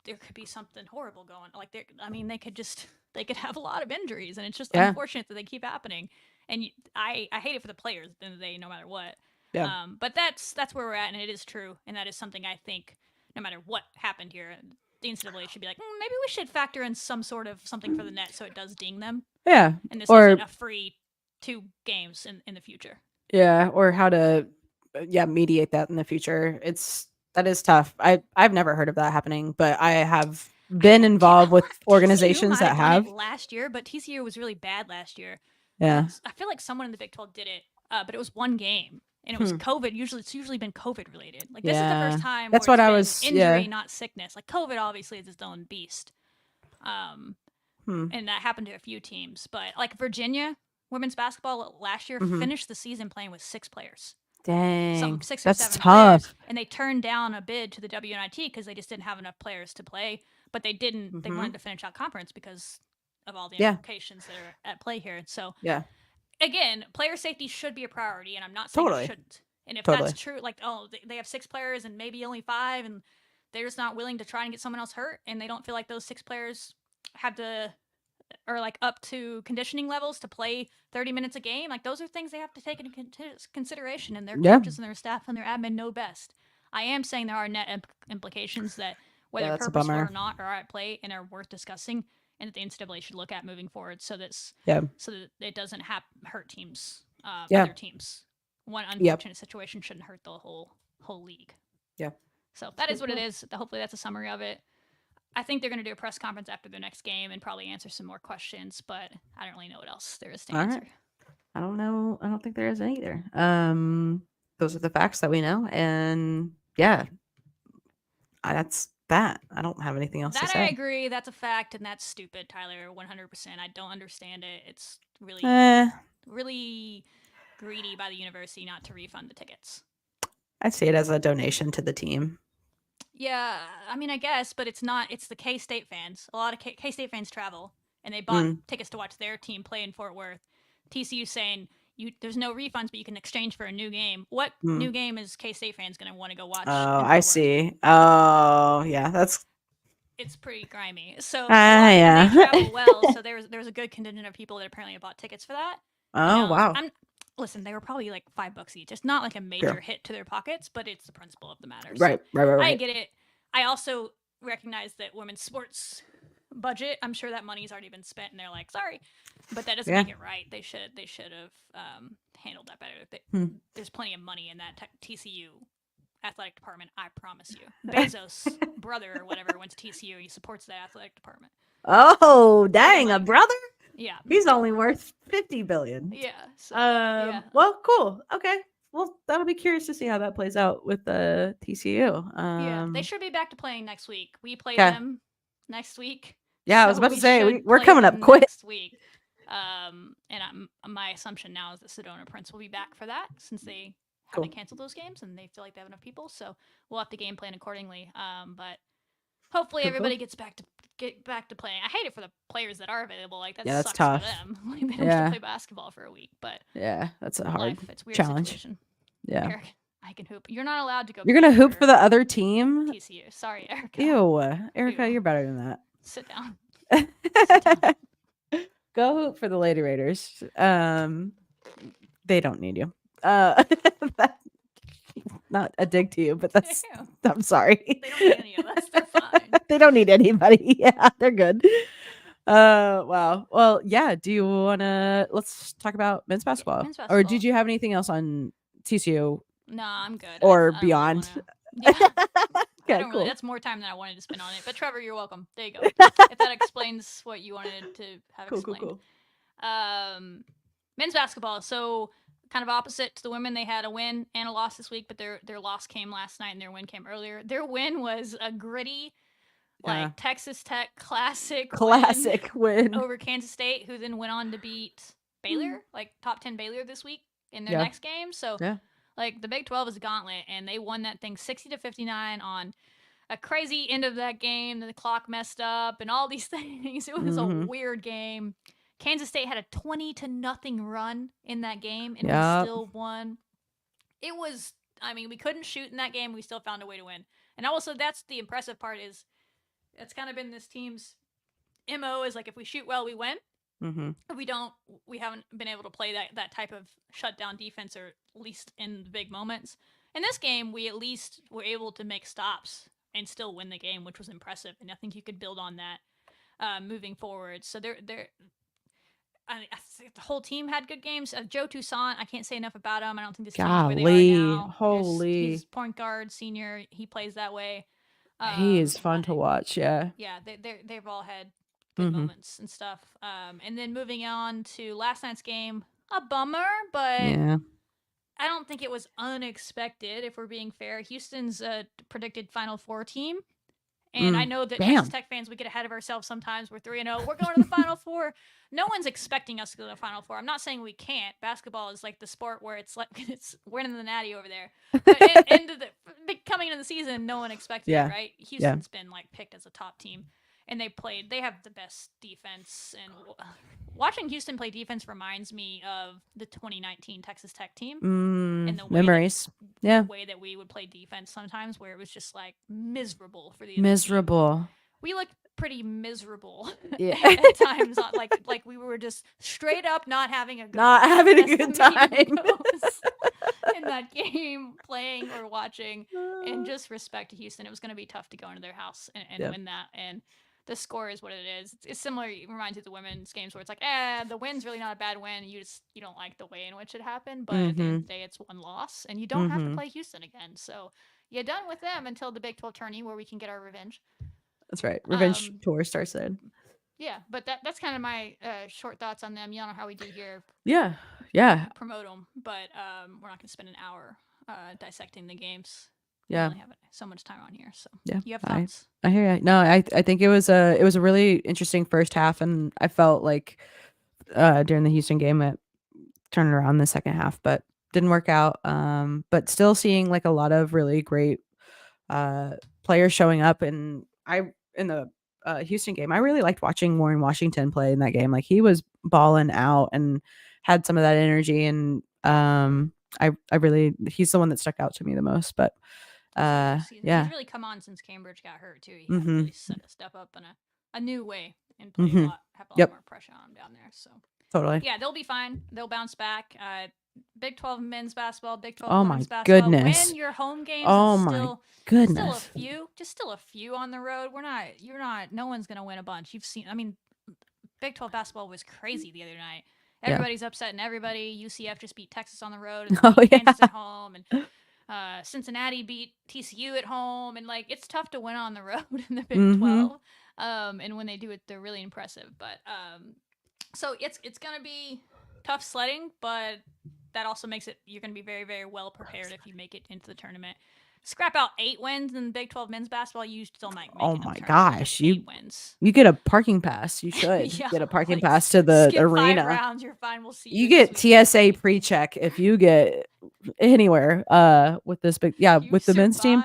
There could be something horrible going. Like they could have a lot of injuries, and it's just unfortunate that they keep happening. And I hate it for the players at the end of the day, no matter what. Yeah. But that's where we're at, and it is true, and that is something I think no matter what happened here, the NCAA should be like, maybe we should factor in some sort of something for the net so it does ding them. Yeah. And this or isn't a free 2 games in the future. yeah, or how to mediate that in the future. That is tough. I've never heard of that happening, but I have been involved with organizations TCU might that have done it last year, but TCU was really bad last year. Yeah. I feel like someone in the Big 12 did it, but it was 1 game. And it was COVID. It's usually been COVID related. Like this is the first time That's where what it's I been was injury, not sickness. Like COVID obviously is its own beast. And that happened to a few teams. But like Virginia women's basketball last year finished the season playing with 6 players. Dang. 6 or That's 7 tough. players. And they turned down a bid to the WNIT because they just didn't have enough players to play. But they didn't. They wanted to finish out conference because of all the implications that are at play here. So again, player safety should be a priority, and I'm not saying it shouldn't. And if that's true, like, they have 6 players and maybe only 5, and they're just not willing to try and get someone else hurt, and they don't feel like those 6 players are like up to conditioning levels to play 30 minutes a game, like those are things they have to take into consideration, and their coaches and their staff and their admin know best. I am saying there are net implications that whether purposeful or not are at play and are worth discussing, and that the NCAA should look at moving forward so that it doesn't hurt teams, other teams. One unfortunate situation shouldn't hurt the whole league. Yeah. So that is what it is. Hopefully that's a summary of it. I think they're going to do a press conference after their next game and probably answer some more questions, but I don't really know what else there is to answer. Right. I don't know. I don't think there is either. Those are the facts that we know, and that's that. I don't have anything else to say. I agree. That's a fact, and that's stupid, Tyler. 100%. I don't understand it. It's really, really greedy by the university not to refund the tickets. I see it as a donation to the team. Yeah, I mean, I guess, but it's not. It's the K-State fans. A lot of K-State fans travel, and they bought tickets to watch their team play in Fort Worth. TCU saying there's no refunds, but you can exchange for a new game. What new game is K-State fans going to want to go watch? Oh, I see. Oh, yeah, it's pretty grimy. So they travel well. So there was a good contingent of people that apparently bought tickets for that. Oh, wow. Listen, they were probably like $5 each. It's not like a major hit to their pockets, but it's the principle of the matter. So right. I get it. I also recognize that women's sports budget, I'm sure that money's already been spent, and they're like, sorry, but that doesn't make it right. They should have handled that better. There's plenty of money in that TCU athletic department. I promise you. Bezos' brother or whatever went to TCU. He supports the athletic department. Oh, dang, a brother? Yeah. He's only worth $50 billion. Yeah. So, Well, cool. Okay. Well, that'll be curious to see how that plays out with the TCU. They should be back to playing next week. We play them next week. Yeah, I was about to say we're coming up quick next week. And my assumption now is that Sedona Prince will be back for that since they haven't canceled those games and they feel like they have enough people. So we'll have to game plan accordingly. But hopefully everybody gets back to playing. I hate it for the players that are available. Like that sucks tough for them. Like, they don't get to play basketball for a week. But that's a hard it's a weird challenge. Situation. Yeah. Eric, I can hoop. You're not allowed to go. You're gonna hoop for the other team? TCU. Sorry, Erica. Ew, Erica, you're better than that. Sit down. Go hoop for the Lady Raiders. They don't need you. Not a dig to you, but I'm sorry. They don't need any of us. They're fine. They don't need anybody. Yeah, they're good. Wow. Well, yeah. Do you let's talk about men's basketball? Or did you have anything else on TCU? No, I'm good. Or beyond? Really, that's more time than I wanted to spend on it. But Trevor, you're welcome. There you go. If that explains what you wanted to have explained. Cool. Men's basketball. So kind of opposite to the women. They had a win and a loss this week, but their loss came last night and their win came earlier. Their win was a gritty, like Texas Tech classic win over Kansas State, who then went on to beat Baylor, like top 10 Baylor this week in their next game. So like the Big 12 is a gauntlet, and they won that thing 60-59 on a crazy end of that game. The clock messed up and all these things. It was a weird game. Kansas State had a 20-0 run in that game, and we still won. It was I mean, we couldn't shoot in that game. We still found a way to win. And also, that's the impressive part is it's kind of been this team's MO is like if we shoot well, we win. Mm-hmm. If we haven't been able to play that type of shutdown defense, or at least in the big moments. In this game, we at least were able to make stops and still win the game, which was impressive. And I think you could build on that moving forward. So I think the whole team had good games. Joe Toussaint, I can't say enough about him. I don't think this team is where they Golly, are now. holy. He's point guard, senior. He plays that way. He is fun to watch, yeah. Yeah, they've all had good moments and stuff. And then moving on to last night's game, a bummer, but Yeah. I don't think it was unexpected, if we're being fair. Houston's predicted Final Four team. And I know that Texas Tech fans, we get ahead of ourselves sometimes. We're 3-0. We're going to the Final Four. No one's expecting us to go to the Final Four. I'm not saying we can't. Basketball is like the sport where it's like it's winning the natty over there. But coming into the season, no one expected it, right? Houston's been like picked as a top team, and they have the best defense. And watching Houston play defense reminds me of the 2019 Texas Tech team. And the memories. The way that we would play defense sometimes, where it was just like miserable for the miserable. We looked pretty miserable Yeah. at times, like we were just straight up not having a good time in that game, playing or watching. And just respect to Houston, it was going to be tough to go into their house and win that. And the score is what it is. It's similar. It reminds you of the women's games where it's like, the win's really not a bad win. You don't like the way in which it happened, but at the end of the day, it's one loss, and you don't have to play Houston again. So you're done with them until the Big 12 tourney, where we can get our revenge. That's right. Revenge tour starts then. Yeah, but that's kind of my short thoughts on them. You don't know how we do here. Yeah. Promote them, but we're not going to spend an hour dissecting the games. Yeah, we only have so much time on here, so you have thoughts. I hear you. No, I think it was a really interesting first half, and I felt like during the Houston game it turned around the second half, but didn't work out. But still seeing like a lot of really great players showing up, and in the Houston game, I really liked watching Warren Washington play in that game. Like he was balling out and had some of that energy, and he's the one that stuck out to me the most. But he's really come on since Cambridge got hurt too. He really set a step up in a new way and play have a lot more pressure on him down there. So totally, they'll be fine. They'll bounce back. Big 12 men's basketball, Big 12 oh women's my basketball. Goodness. Win your home games. Oh my goodness. Still a few on the road. No one's gonna win a bunch. You've seen. I mean, Big 12 basketball was crazy the other night. Everybody's upsetting everybody. UCF just beat Texas on the road, and Kansas at home, and Cincinnati beat TCU at home, and like it's tough to win on the road in the Big 12. And when they do it, they're really impressive. But so it's gonna be tough sledding, but that also makes it you're gonna be very, very well prepared if you make it into the tournament. Scrap out 8 wins in Big 12 men's basketball, you still might make it. Oh my gosh, 8 wins. You get a parking pass. You should get a parking pass to the arena. 5 rounds, you're fine. We'll see. You get TSA pre-check if you get anywhere with this big with the men's team.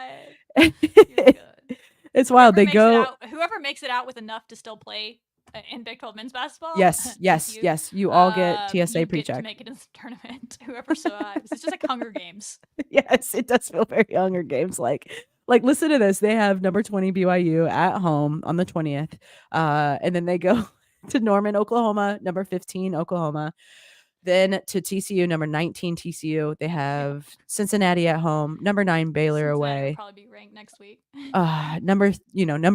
It's wild. Whoever makes it out with enough to still play in Big 12 men's basketball. Yes. You all get TSA pre-check to make it in the tournament. Whoever survives. It's just like Hunger Games. Yes, it does feel very Hunger Games like. Listen to this. They have number 20 BYU at home on the 20th. And then they go to Norman, Oklahoma, number 15 Oklahoma. Then to TCU, number 19 TCU. They have Cincinnati at home, number 9 Baylor away. Will probably be ranked next week. Number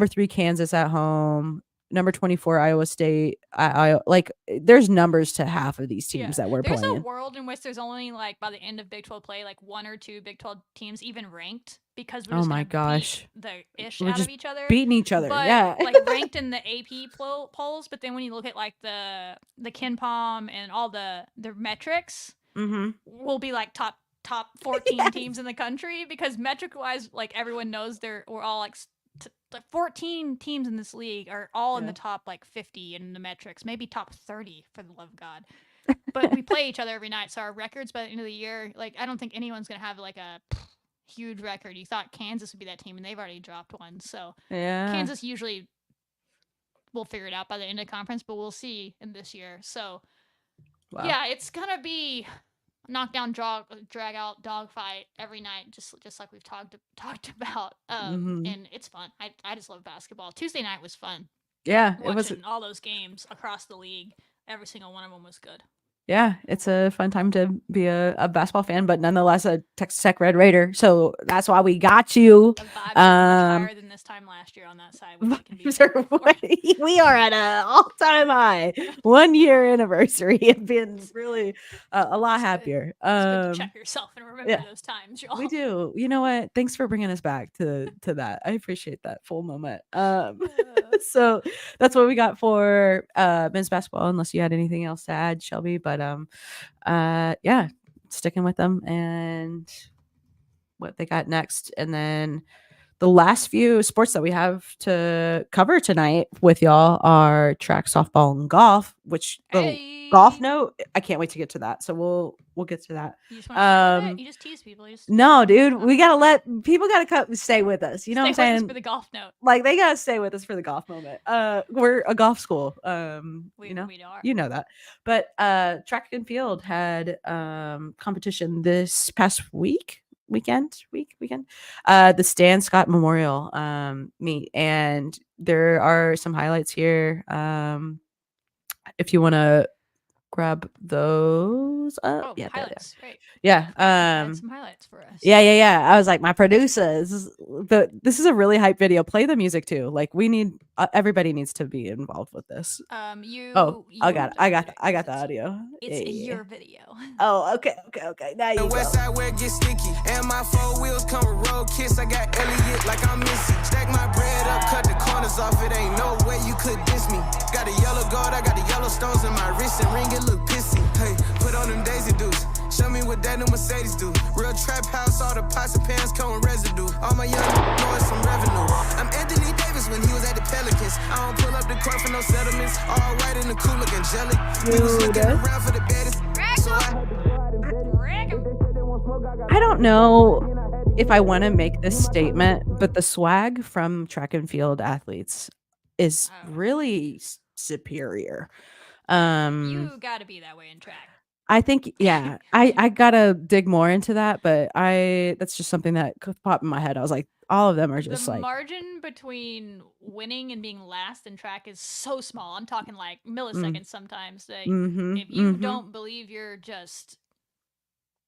3 Kansas at home. Number 24 Iowa State. There's numbers to half of these teams that we're playing. There's a world in which there's only like by the end of Big 12 play, like 1 or 2 Big 12 teams even ranked because we're just beat the ish out of each other, beating each other. But, like ranked in the AP polls. But then when you look at like the Ken Palm and all the metrics, we'll be like top 14 teams in the country because metric wise, like everyone knows we're all like. 14 teams in this league are all in the top like 50 in the metrics, maybe top 30 for the love of God. But we play each other every night, so our records by the end of the year, like I don't think anyone's gonna have like a huge record. You thought Kansas would be that team, and they've already dropped one. So Kansas usually will figure it out by the end of conference, but we'll see in this year. So it's gonna be. knockdown, drag out, dogfight every night, just like we've talked about. And it's fun. I just love basketball. Tuesday night was fun. Yeah, it was. Watching all those games across the league, every single one of them was good. Yeah, it's a fun time to be a basketball fan, but nonetheless a Texas Tech Red Raider. So that's why we got you. The vibes are much higher than this time last year on that side, which I can be. We are at an all-time high 1 year anniversary of being really a lot happier. It's good to check yourself and remember those times, y'all. We do. You know what? Thanks for bringing us back to that. I appreciate that full moment. So that's what we got for men's basketball, unless you had anything else to add, Shelby. But yeah, sticking with them and what they got next. And then the last few sports that we have to cover tonight with y'all are track, softball, and golf, which the golf note, I can't wait to get to that. So we'll get to that. You just want to start with it? You just tease people. No, dude, we gotta let people come stay with us. You know what I'm saying? For the golf note. Like they gotta stay with us for the golf moment. We're a golf school. We are. You know that. But track and field had competition this past weekend. The Stan Scott Memorial meet, and there are some highlights here. If you want to grab those up. Yeah, highlights. Right. Yeah. Some highlights for us. Yeah. I was like, my producers. This is a really hype video. Play the music too. Like we need everybody needs to be involved with this. I got the audio. It's your video. Oh, okay. Now you go. West side where it gets sticky. And my 4 wheels come with road kiss. I got Elliot like I'm Missy. Stack my bread up, cut the corners off. It ain't no way you could diss me. Got a yellow gold, I got the yellow stones in my wrist and ring. It look pissy. Hey, put on them Daisy dudes. Show me what that new Mercedes do. Real trap house, all the pots and pans come with residue. All my young know it's some revenue. I'm Anthony Davis when he was at the Pelicans. I don't pull up the court for no settlements. All white and the cool look angelic. We was looking around for the baddest. So I had to go out and bet it. I don't know if I want to make this statement, but the swag from track and field athletes is really superior. You got to be that way in track. I think, yeah, I gotta dig more into that, but that's just something that popped in my head. I was like, all of them are just the like margin between winning and being last in track is so small. I'm talking like milliseconds sometimes. Like, if you don't believe you're just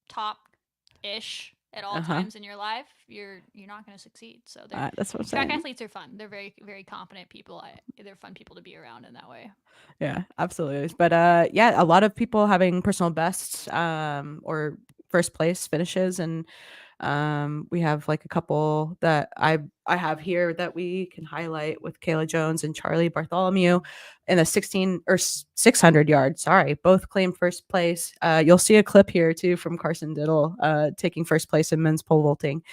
top-ish at all times in your life, you're not going to succeed. So that's what I'm saying. Track athletes are fun. They're very, very competent people. They're fun people to be around in that way. Yeah, absolutely. But yeah, a lot of people having personal bests or first place finishes, and we have like a couple that I have here that we can highlight with Kayla Jones and Charlie Bartholomew in a 16 or 600 yards. Sorry, both claimed first place. You'll see a clip here too from Carson Diddle taking first place in men's pole vaulting.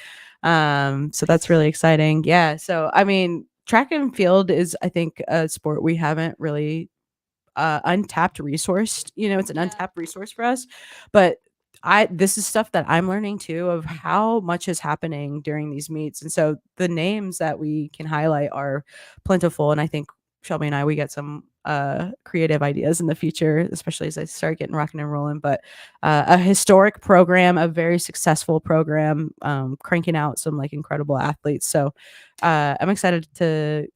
So that's really exciting. Yeah. So I mean, track and field is, I think, a sport we haven't really untapped resource. It's an untapped resource for us, but this is stuff that I'm learning too, of how much is happening during these meets. And so the names that we can highlight are plentiful. And I think Shelby and we get some creative ideas in the future, especially as I start getting rocking and rolling. But a historic program, a very successful program, cranking out some like incredible athletes. So I'm excited to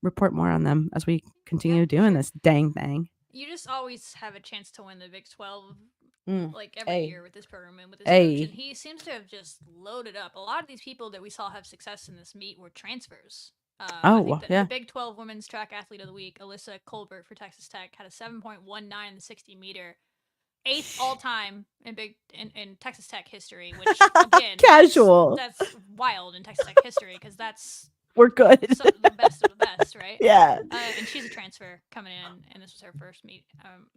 report more on them as we continue doing this dang thing. You just always have a chance to win the Big 12 like every year with this program and with this coach. And he seems to have just loaded up. A lot of these people that we saw have success in this meet were transfers. The Big 12 Women's Track Athlete of the Week, Alyssa Colbert for Texas Tech, had a 7.19 in the 60-meter. 8th all-time in Texas Tech history, which, again, casual. That's wild in Texas Tech history, because we're good. So the best of the best, right? Yeah. And she's a transfer coming in, and this was her first meet,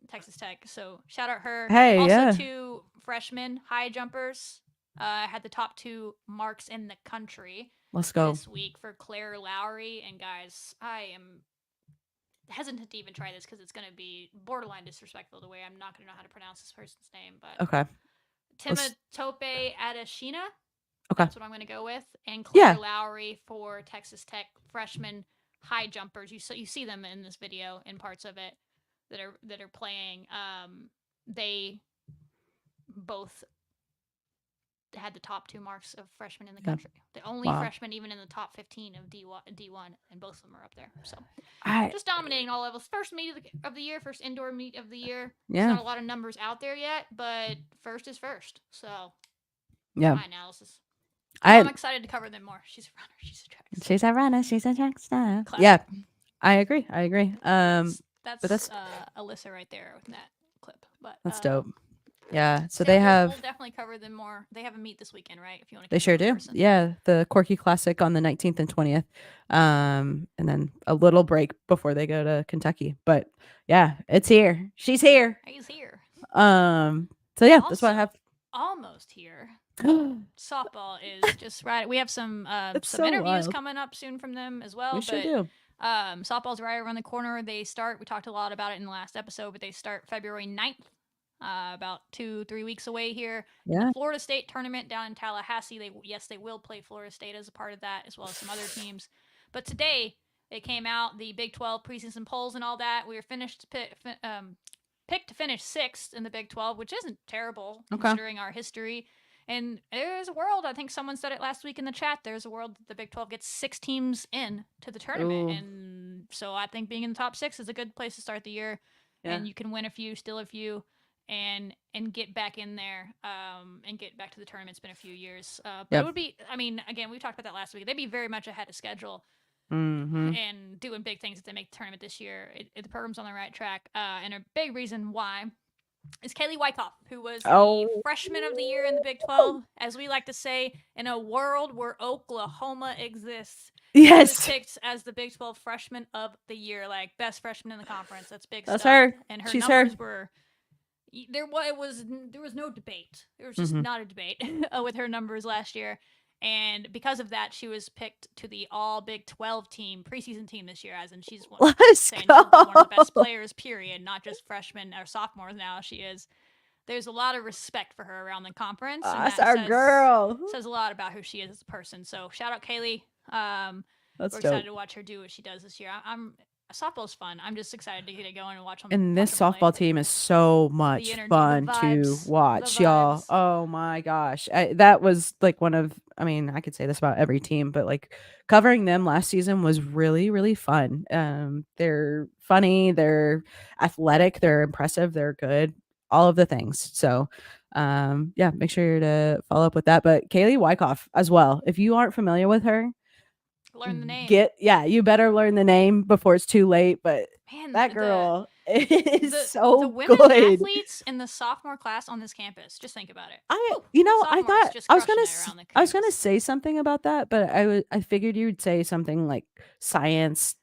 Texas Tech. So shout out her. Hey, also 2 freshmen high jumpers. Had the top 2 marks in the country. Let's go this week for Claire Lowry. And guys, I am hesitant to even try this because it's going to be borderline disrespectful the way I'm not going to know how to pronounce this person's name. But okay, Timatope Adeshina. Okay, that's what I'm going to go with. And Claire Lowry for Texas Tech freshman high jumpers. You see them in this video in parts of it that are playing. They both had the top 2 marks of freshmen in the Yeah. country. The only Wow. freshman even in the top 15 of D1, and both of them are up there. So I just dominating all levels. First meet of the year, first indoor meet of the year. Yeah. There's not a lot of numbers out there yet, but first is first. So yeah. my analysis. I'm excited to cover them more. She's a runner. She's a track star. She's a runner. She's a track star. Classic. Yeah, I agree. That's but that's Alyssa right there with that clip. But that's dope. Yeah. So so they have. We'll definitely cover them more. They have a meet this weekend, right? If you want to. They sure do. Yeah, the Corky Classic on the 19th and 20th, and then a little break before they go to Kentucky. But yeah, it's here. She's here. He's here. So yeah, that's what I have. Almost here. Softball is just right. We have some interviews coming up soon from them as well. We sure do. Softball's right around the corner. We talked a lot about it in the last episode, but they start February 9th. About 2-3 weeks away here. Yeah. The Florida State tournament down in Tallahassee. They will play Florida State as a part of that, as well as some other teams. But today it came out, the Big 12 preseason polls and all that. We were picked to finish 6th in the Big 12, which isn't terrible considering our history. And there's a world, I think someone said it last week in the chat, there's a world that the Big 12 gets 6 teams in to the tournament. Ooh. And so I think being in the top 6 is a good place to start the year. Yeah. And you can win a few, steal a few, and get back in there and get back to the tournament. It's been a few years. But It would be, I mean, again, we talked about that last week. They'd be very much ahead of schedule. And doing big things if they make the tournament this year. The program's on the right track. And a big reason why is Kaylee Wyckoff, who was the freshman of the year in the Big 12, as we like to say, in a world where Oklahoma exists. Yes. She was picked as the Big 12 freshman of the year, like best freshman in the conference. That's big That's stuff. her. And her She's numbers her. were... There was no debate. There was just not a debate with her numbers last year. And because of that, she was picked to the all Big 12 preseason team this year, she's one of the best players, period, not just freshmen or sophomores now. She is. There's a lot of respect for her around the conference. And that's our girl. Says a lot about who she is as a person. So shout out Kaylee. We're excited to watch her do what she does this year. Softball's fun. I'm just excited to get it going and watch them. And this softball team is so much fun to watch, y'all. Oh my gosh. That was like I could say this about every team, but like covering them last season was really, really fun. They're funny, they're athletic, they're impressive, they're good, all of the things. So yeah, make sure to follow up with that. But Kaylee Wyckoff as well. If you aren't familiar with her, learn the name. You better learn the name before it's too late. But man, that girl is so the women good. Athletes in the sophomore class on this campus. Just think about it. I was gonna say something about that, but I figured you'd say something like sciencey,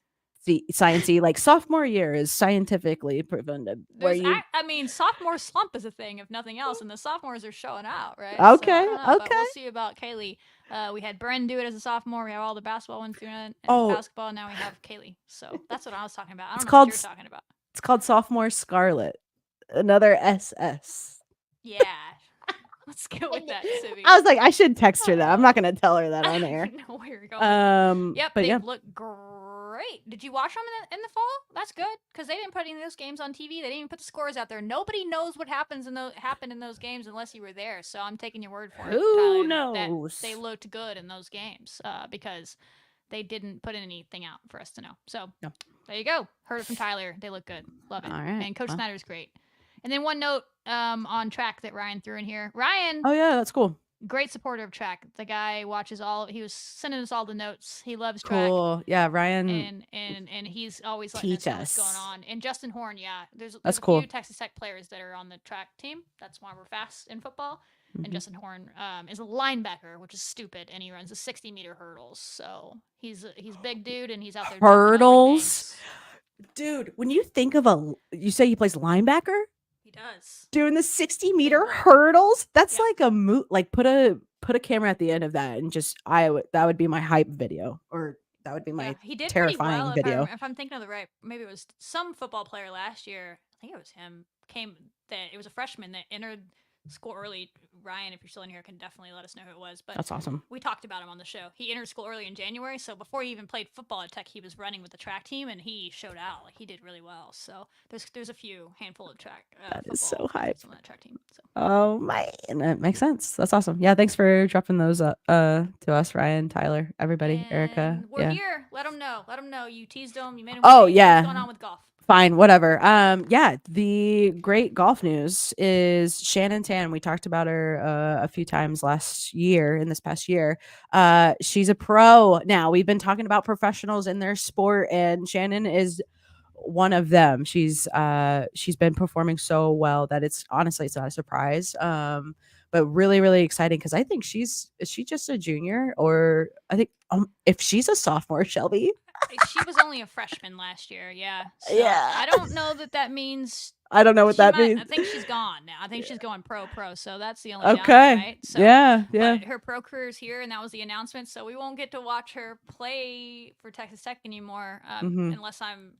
like sophomore year is scientifically proven to. Sophomore slump is a thing, if nothing else, and the sophomores are showing out, right? Okay, but we'll see about Kaylee. We had Bren do it as a sophomore. We have all the basketball ones doing it, and basketball. And now we have Kaylee. So that's what I was talking about. I don't know what you're talking about. It's called Sophomore Scarlet. Another SS. Yeah. Let's go with that, Sibby. I was like, I should text her that. I'm not going to tell her that on air. No, where you're going. Yep, they look great. Did you watch them in the fall? That's good, because they didn't put any of those games on TV. They didn't even put the scores out there. Nobody knows what happened in those games unless you were there. So I'm taking your word for it. Who knows? That they looked good in those games because they didn't put anything out for us to know. So there you go. Heard it from Tyler. They look good. Love it. All right. And Coach Snyder's great. And then one note on track that Ryan threw in here. Ryan. Oh, yeah, that's cool. Great supporter of track. The guy watches he was sending us all the notes. He loves track. Cool. Yeah, Ryan. And he's always letting us know what's going on. And Justin Horn, there's that's a cool. few Texas Tech players that are on the track team. That's why we're fast in football. Mm-hmm. And Justin Horn is a linebacker, which is stupid, and he runs the 60-meter hurdles. So he's big dude, and he's out there hurdles. Dude, when you think of you say he plays linebacker? He does. Doing the 60-meter hurdles? That's like a like put a camera at the end of that and just that would be my hype video, or that would be my he did terrifying pretty well, video. If I'm thinking of the right, maybe it was some football player last year. I think it was him. It was a freshman that entered school early. Ryan, if you're still in here, can definitely let us know who it was. But That's awesome. we talked about him on the show. He entered school early in January, so before he even played football at Tech, he was running with the track team, and he showed out. Like, he did really well. So there's a handful of track. That is so football hype. athletes on that track team. So. Oh man, that makes sense. That's awesome. Yeah, thanks for dropping those to us, Ryan, Tyler, everybody, Erica. And we're Yeah. here. Let them know. Let them know. You teased them. You made them. Oh, wait. yeah. What's going on with golf? Fine, whatever. Yeah, the great golf news is Shannon Tan. We talked about her a few times in this past year. She's a pro now. We've been talking about professionals in their sport, and Shannon is one of them. She's been performing so well that it's not a surprise. But really, really exciting because I think is she just a junior, or I think if she's a sophomore, Shelby. She was only a freshman last year, yeah. So Yeah. I don't know that means. I don't know what that means. I think she's gone now. I think she's going pro. So that's the only Okay. downside, right? So, yeah. But her pro career is here, and that was the announcement. So we won't get to watch her play for Texas Tech anymore, unless I'm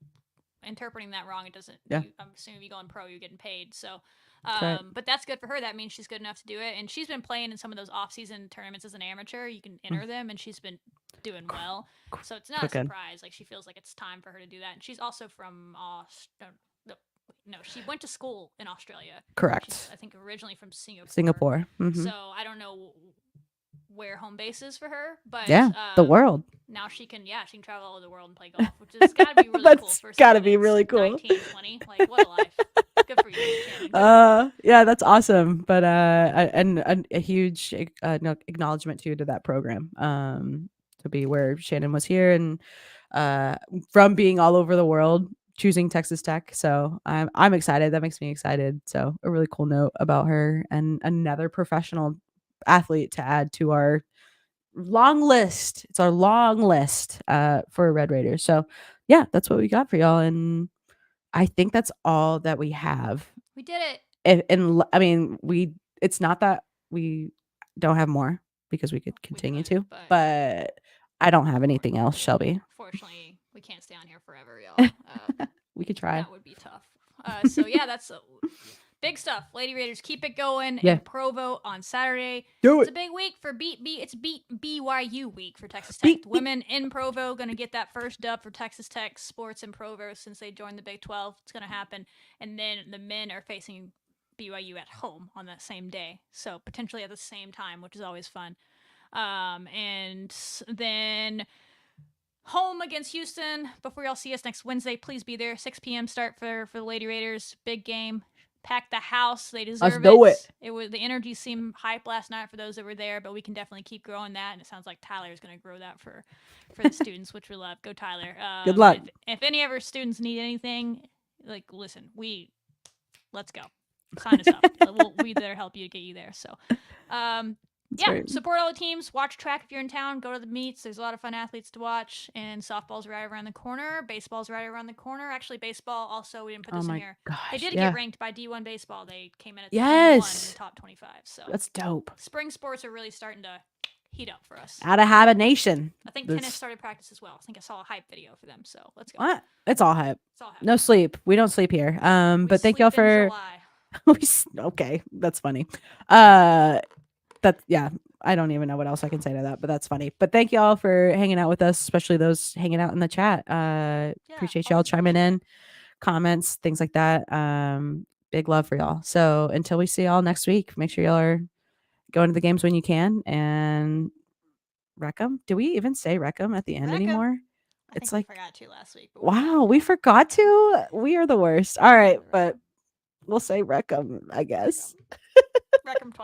interpreting that wrong. It doesn't. Yeah. I'm assuming if you go in pro, you're getting paid. So. Right. But that's good for her. That means she's good enough to do it. And she's been playing in some of those off-season tournaments as an amateur. You can enter them, and she's been doing well. So it's not a surprise. Like, she feels like it's time for her to do that. And she's also from she went to school in Australia. Correct. She's, I think, originally from Singapore. Singapore. Mm-hmm. So I don't know where home base is for her, but the world. Now she can travel all over the world and play golf, which has got to be really cool. That's got to be really cool. 19, 20, like, what a life. Good for you, Shannon. Yeah, that's awesome. But and a huge acknowledgement to that program. To be where Shannon was here, and from being all over the world, choosing Texas Tech. So I'm excited. That makes me excited. So a really cool note about her, and another professional athlete to add to our long list. It's our long list for Red Raiders. So yeah, that's what we got for y'all, and I think that's all that we have. We did it. And I mean, it's not that we don't have more, because we could continue but I don't have anything else, Shelby. Fortunately, we can't stay on here forever, y'all. We could try. That would be tough. So yeah, that's big stuff. Lady Raiders, keep it going in Provo on Saturday. It's a big week for it's BYU week for Texas Tech. Women in Provo going to get that first dub for Texas Tech sports in Provo since they joined the Big 12. It's going to happen. And then the men are facing BYU at home on that same day. So potentially at the same time, which is always fun. And then home against Houston. Before y'all see us next Wednesday, please be there. 6 p.m. start for the Lady Raiders. Big game. Pack the house. They deserve it. Let's do it. The energy seemed hype last night for those that were there, but we can definitely keep growing that. And it sounds like Tyler is going to grow that for the students, which we love. Go Tyler. Good luck. If any of our students need anything, like, listen, let's go. Sign us up. We there help you get you there. So, support all the teams. Watch track if you're in town. Go to the meets. There's a lot of fun athletes to watch. And softball's right around the corner. Baseball's right around the corner. Actually, baseball also, we didn't put this in here. Gosh, they did get ranked by D1 Baseball. They came in at 21 in the top 25. So that's dope. Spring sports are really starting to heat up for us. Out of Habit Nation. I think tennis started practice as well. I think I saw a hype video for them. So let's go. What? It's all hype. It's all hype. No sleep. We don't sleep here. But thank y'all for. Okay, that's funny. I don't even know what else I can say to that, but that's funny. But thank y'all for hanging out with us, especially those hanging out in the chat. Appreciate y'all chiming in, comments, things like that. Big love for y'all. So until we see y'all next week, make sure y'all are going to the games when you can, and wreck 'em. Do we even say wreck 'em at the end anymore? It's like we forgot to last week. Wow, we forgot to. We are the worst. All right, but we'll say wreck 'em, I guess. Wreck 'em twice.